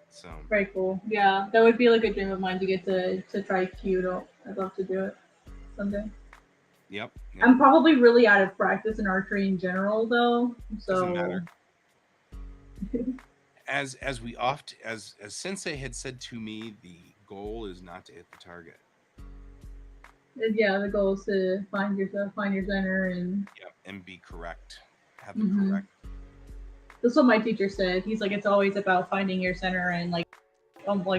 So very cool. Yeah, that would be like a dream of mine to get to try Kyudo. I'd love to do it someday. Yep. I'm probably really out of practice in archery in general, though. So doesn't matter. as Sensei had said to me, the goal is not to hit the target. Yeah, the goal is to find your center and be correct. Have the correct. That's what my teacher said. He's like, it's always about finding your center and like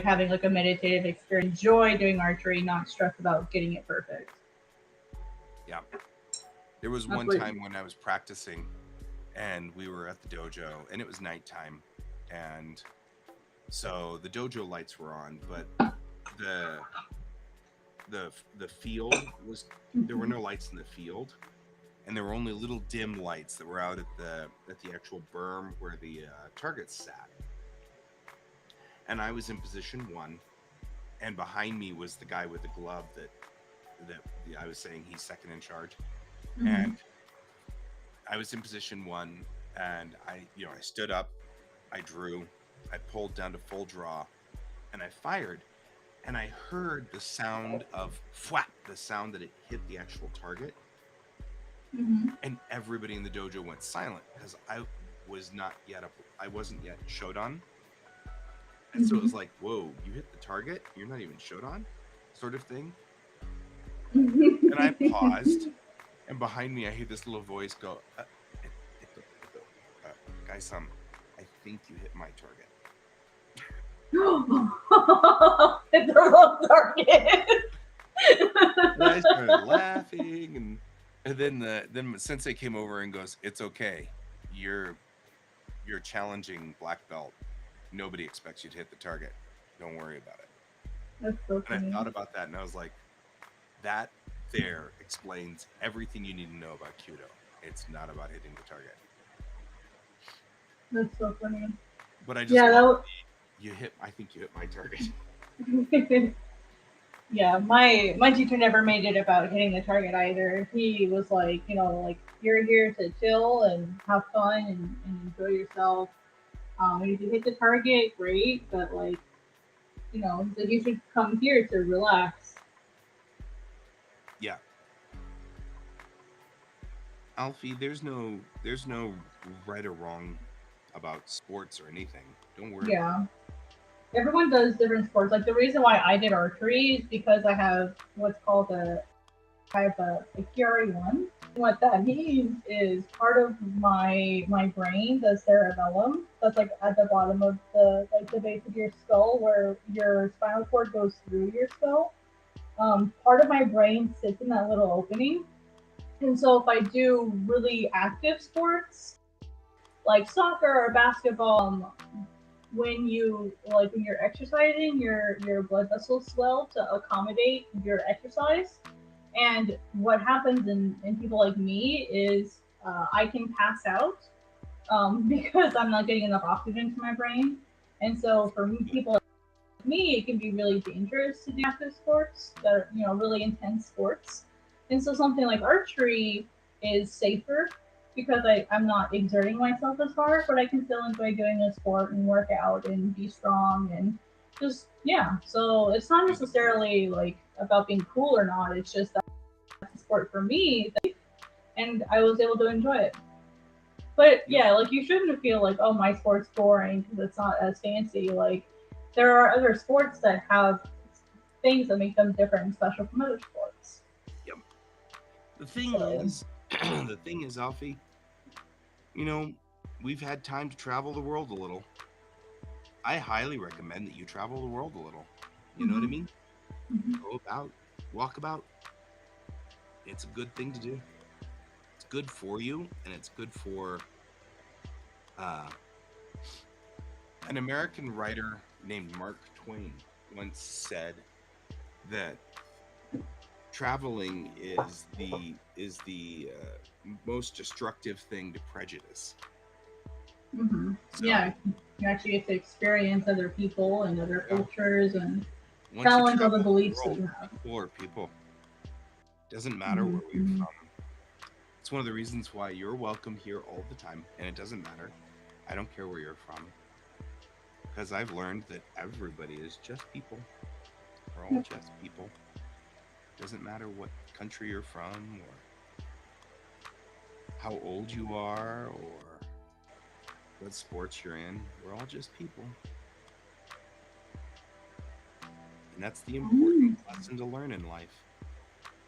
having like a meditative experience. Enjoy doing archery, not stress about getting it perfect. Yeah. There was one time when I was practicing and we were at the dojo and it was nighttime. And so the dojo lights were on, but the field was, there were no lights in the field. And there were only little dim lights that were out at the actual berm where the targets sat. And I was in position 1, and behind me was the guy with the glove that I was saying he's second in charge. And I was in position 1, and I stood up, I drew, I pulled down to full draw, and I fired. And I heard the sound of flap, the sound that it hit the actual target. And everybody in the dojo went silent because I wasn't yet Shodan. And so it was like, whoa, you hit the target? You're not even Shodan? Sort of thing. And I paused, and behind me I hear this little voice go, Gai-san, I think you hit my target. It's the wrong target. And I started laughing, and then Sensei came over and goes, "It's okay. You're challenging black belt. Nobody expects you to hit the target. Don't worry about it." That's so funny. And I thought about that, and I was like, that there explains everything you need to know about Kyudo. It's not about hitting the target. That's so funny. But I just I think you hit my target. Yeah, my teacher never made it about hitting the target either. He was like, you're here to chill and have fun and enjoy yourself. If you hit the target, great, but you should come here to relax. Yeah. Alfie, there's no right or wrong about sports or anything. Don't worry. Yeah. Everyone does different sports. Like the reason why I did archery is because I have what's called a Curie 1. What that means is part of my brain, the cerebellum, that's like at the bottom of the base of your skull where your spinal cord goes through your skull. Part of my brain sits in that little opening. And so if I do really active sports like soccer or basketball, when you're exercising, your blood vessels swell to accommodate your exercise. And what happens in people like me is I can pass out because I'm not getting enough oxygen to my brain. And so for people like me, it can be really dangerous to do active sports that are, really intense sports. And so something like archery is safer because I'm not exerting myself as hard, but I can still enjoy doing a sport and work out and be strong and just, yeah. So it's not necessarily like about being cool or not. It's just that sport for me, and I was able to enjoy it. But yeah, like you shouldn't feel like, oh, my sport's boring because it's not as fancy. Like there are other sports that have things that make them different and special from other sports. Yep. The thing So, is, the thing is, Alfie, we've had time to travel the world a little. I highly recommend that you travel the world a little. You know what I mean? Go about, walk about. It's a good thing to do. It's good for you, and it's good for uh, an American writer named Mark Twain once said that traveling is the most destructive thing to prejudice. So, yeah, you actually get to experience other people and other cultures and once you challenge all the travel the beliefs that world, you have. people are people. Doesn't matter where we're from. It's one of the reasons why you're welcome here all the time, and it doesn't matter. I don't care where you're from, because I've learned that everybody is just people. We're all just people. Doesn't matter what country you're from, or how old you are, or what sports you're in. We're all just people. And that's the important lesson to learn in life,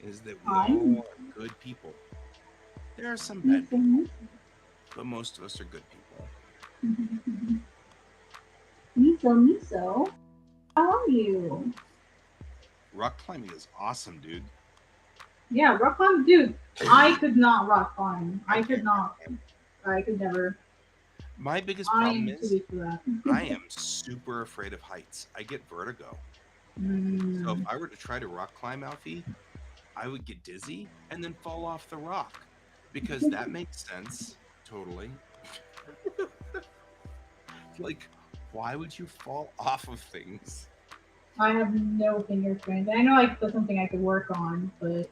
is that we all are good people. There are some bad people, but most of us are good people. Miso, how are you? Rock climbing is awesome, dude. Yeah, rock climb, dude. I could not rock climb. I could not. I could never. My biggest I problem am too is weak for that. I am super afraid of heights. I get vertigo. So if I were to try to rock climb, Alfie, I would get dizzy and then fall off the rock, because that makes sense totally. Like, why would you fall off of things? I have no finger strength. I know that's something I could work on, but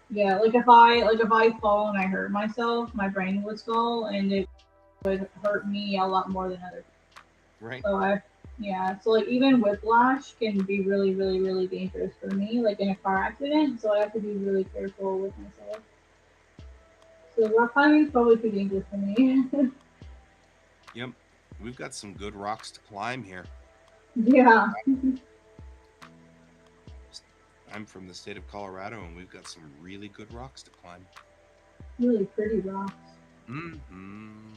yeah, like if I fall and I hurt myself, my brain would swell and it would hurt me a lot more than others. Right? So so like even whiplash can be really, really, really dangerous for me, like in a car accident. So I have to be really careful with myself. So rock climbing is probably too dangerous for me. Yep. We've got some good rocks to climb here. Yeah, I'm from the state of Colorado, and we've got some really good rocks to climb. really pretty rocks. Mm-hmm.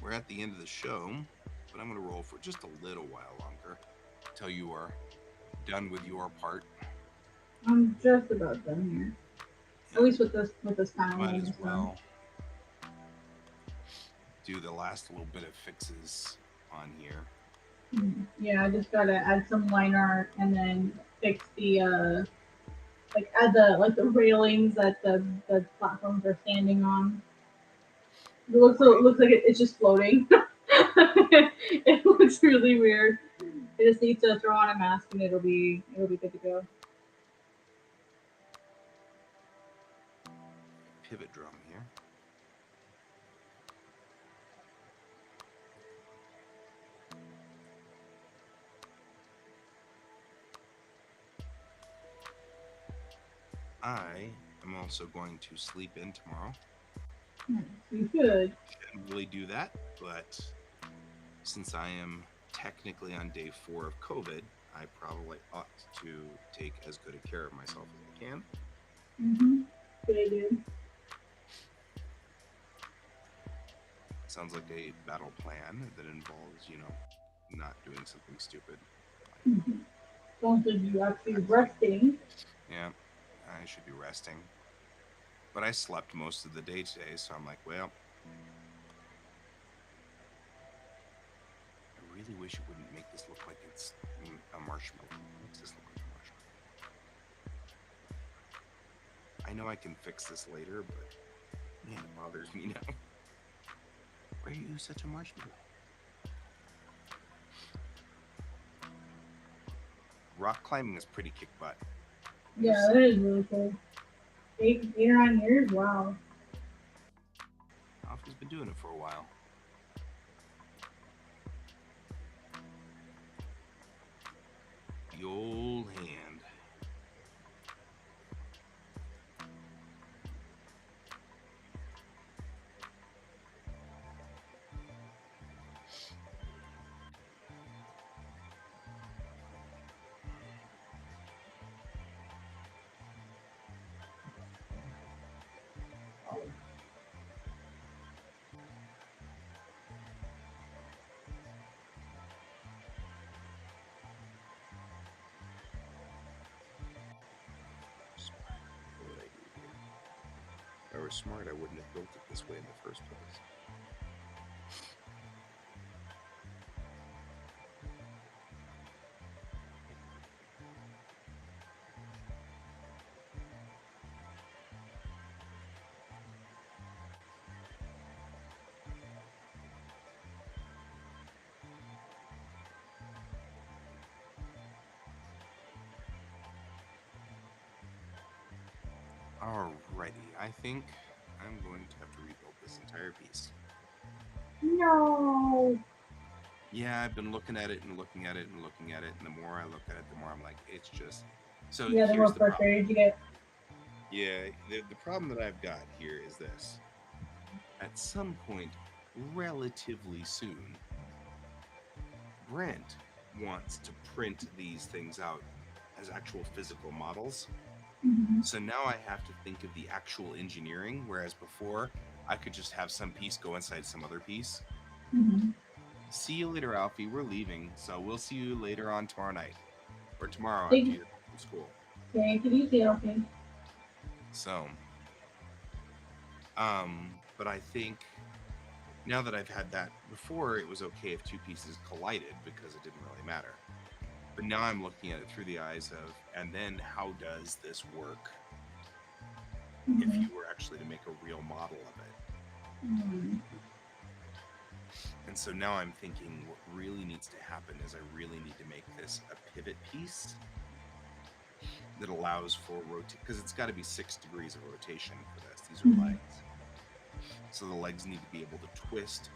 We're at the end of the show, but I'm going to roll for just a little while longer till you are done with your part. I'm just about done here. At least with this panel. Might as well do the last little bit of fixes on here. Yeah, I just gotta add some line art and then fix the add the railings that the platforms are standing on. It looks like it's just floating. It looks really weird. I just need to throw on a mask and it'll be good to go. Pivot drum here. I am also going to sleep in tomorrow. You should. Shouldn't really do that, but since I am technically on day 4 of COVID, I probably ought to take as good a care of myself as I can. Good idea. Sounds like a battle plan that involves, not doing something stupid. Sounds like you actually resting. Yeah, I should be resting. But I slept most of the day today, so I'm like, well, I really wish it wouldn't make this look like it's a marshmallow. It makes this look like a marshmallow. I know I can fix this later, but man, it bothers me now. Why are you such a marshmallow? Rock climbing is pretty kick butt. Yeah, that is really cool. 8 or 9 years? Wow. Alfie's been doing it for a while. The old hand. What did I do here? If I were smart, I wouldn't have built it this way in the first place. Alrighty, I think I'm going to have to rebuild this entire piece. No. Yeah, I've been looking at it and looking at it and looking at it, and the more I look at it, the more I'm like, it's just... So Yeah, the more here's the problem. frustrated you get. Yeah, the problem that I've got here is this. At some point, relatively soon, Brent wants to print these things out as actual physical models. Mm-hmm. So now I have to think of the actual engineering, whereas before I could just have some piece go inside some other piece. Mm-hmm. See you later, Alfie. We're leaving, so we'll see you later on tomorrow night. Or tomorrow Thank- after you're from school. Take it easy, Alfie. So, but I think now that I've had that, before it was okay if two pieces collided because it didn't really matter. But now I'm looking at it through the eyes of, and then how does this work if Mm-hmm. you were actually to make a real model of it? Mm-hmm. And so now I'm thinking what really needs to happen is I really need to make this a pivot piece that allows for rotate, because it's got to be 6 degrees of rotation for this. These are Mhm. legs. So the legs need to be able to twist,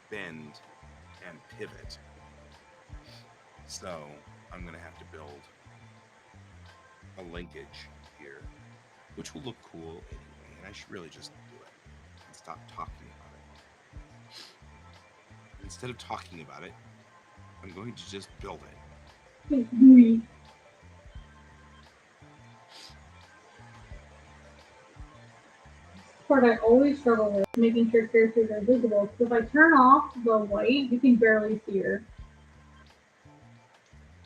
bend, and pivot. So I'm going to have to build a linkage here, which will look cool anyway, and I should really just do it and stop talking about it. Instead of talking about it, I'm going to just build it. Mm-hmm. Part I always struggle with making sure characters are visible, because if I turn off the white, you can barely see her.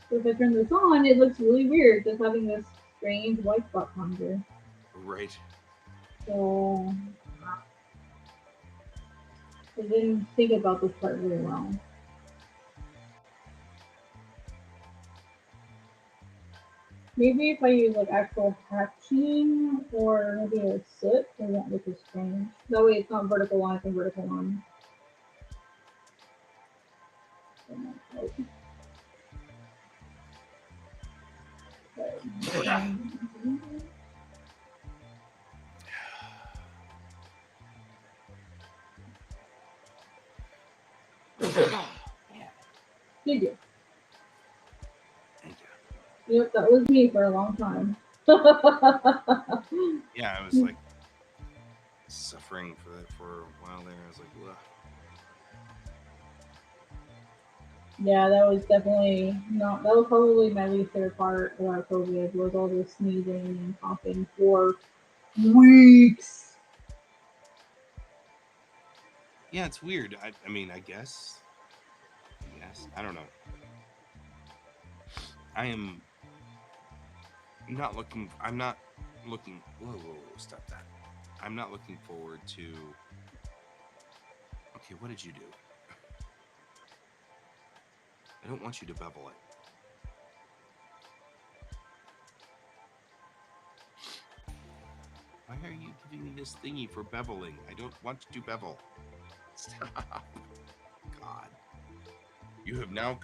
So if I turn this on, it looks really weird, just having this strange white spot on here. Right. So I didn't think about this part really well. Maybe if I use like actual hatching or maybe a soot, it won't look as strange. That way it's not vertical lines and vertical lines. Did you? Thank you. Yep, that was me for a long time. Yeah, I was like suffering for that for a while there. I was like, ugh. Yeah, that was definitely not. That was probably my least favorite part about COVID was all the sneezing and coughing for weeks. Yeah, it's weird. I mean, I guess. I don't know. I am not looking. I'm not looking. Whoa, stop that. I'm not looking forward to. Okay, what did you do? I don't want you to bevel it. giving me this thingy for beveling. I don't want to bevel. Stop. God. You have now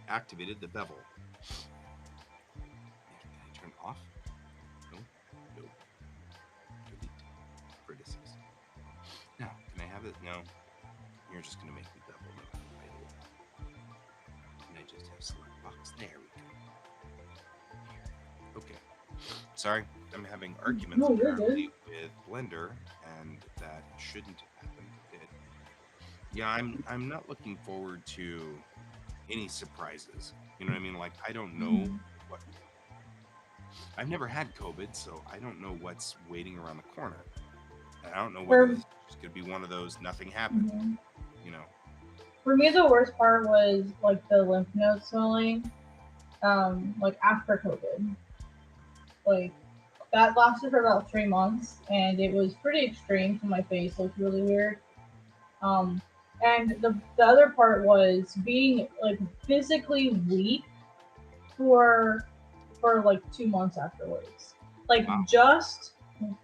activated the bevel. Can I turn it off? No. No. Delete. Vertices. Now, can I have it? No. You're just gonna make me bevel no matter what. And I just have select box. There we go. Okay. Sorry, I'm having arguments apparently with Blender, and that shouldn't have happened. It did. Yeah, I'm not looking forward to any surprises. You know what I mean? Like, I don't know what. I've never had COVID, so I don't know what's waiting around the corner. And I don't know whether this is just gonna be one of those nothing happened. You know. For me, the worst part was like the lymph node swelling, like after COVID. Like that lasted for about 3 months, and it was pretty extreme. So my face looked really weird. And the other part was being like physically weak for like 2 months afterwards. Like just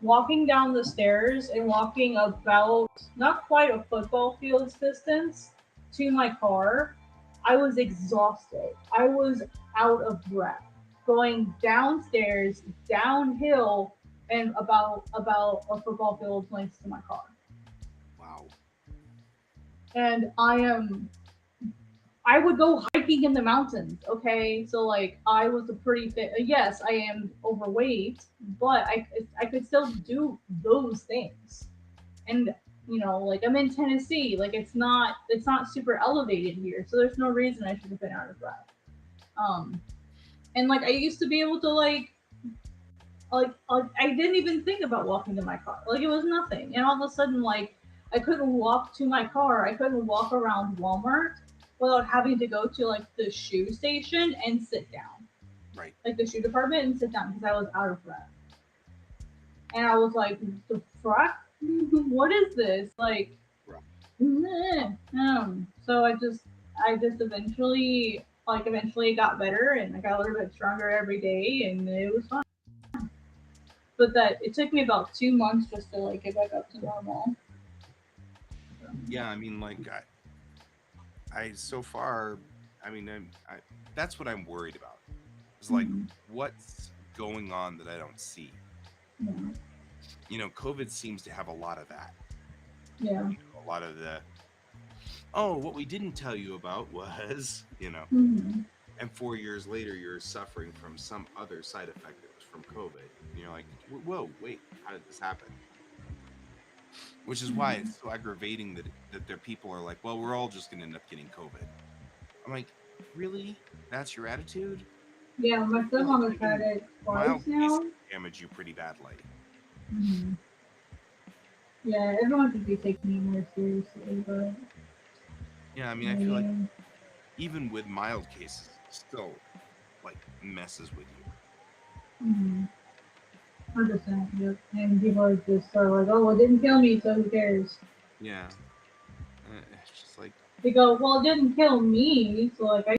walking down the stairs and walking about not quite a football field's distance to my car, I was exhausted. I was out of breath. Going downstairs, downhill, and about a football field's length to my car. Wow. And I would go hiking in the mountains, okay? So, like, I was a pretty fit. Yes, I am overweight, but I could still do those things. And, you know, like, I'm in Tennessee. Like, it's not super elevated here, so there's no reason I should have been out of breath. And, like, I used to be able to, like, I didn't even think about walking to my car. Like, it was nothing. And all of a sudden, like, I couldn't walk to my car. I couldn't walk around Walmart without having to go to like the shoe station and sit down. Right. Like the shoe department and sit down because I was out of breath. And I was like, the fuck? What is this? Like, so I just eventually got better, and I got a little bit stronger every day, and it was fun. But that it took me about 2 months just to like get back up to normal. Yeah, I mean, like, I so far, I mean, I that's what I'm worried about. It's like, what's going on that I don't see? Yeah. You know, COVID seems to have a lot of that. Yeah. You know, a lot of the, what we didn't tell you about was, you know, and 4 years later, you're suffering from some other side effect that was from COVID. And you're like, whoa, wait, how did this happen? Which is why it's so aggravating that their people are like, well, we're all just going to end up getting COVID. I'm like, really? That's your attitude? Yeah, my stepmom has had it twice now. Damage you pretty badly. Yeah, everyone should be taking it more seriously, but yeah, I mean, I feel like even with mild cases, it still like messes with you. 100%. Yep. And people are just sort of like, oh, well, it didn't kill me, so who cares? Yeah. It's just like they go, well, it didn't kill me, so like I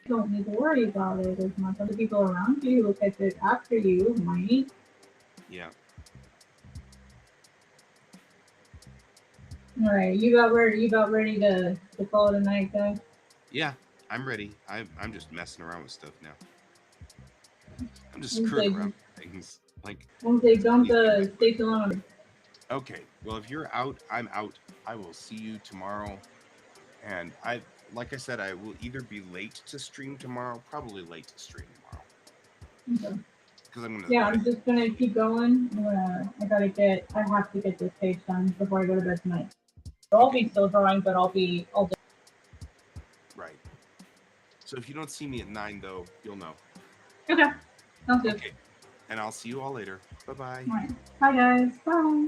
don't need to worry about it as much. Other people around you will catch it after you might. Yeah. All right, you got ready to call it a night, guy? Yeah, I'm ready. I'm just messing around with stuff now. I'm just screwing around with things. Like, once they dump the station on. Okay, well, if you're out, I'm out. I will see you tomorrow. And like I said, I will either be late to stream tomorrow, probably late to stream tomorrow. Okay. Because I'm just gonna keep going. I have to get this page done before I go to bed tonight. So I'll be still drawing, but I'll do. Right. So if you don't see me at 9, though, you'll know. Okay. Sounds good. Okay. And I'll see you all later. Bye-bye. All right. Bye, guys. Bye.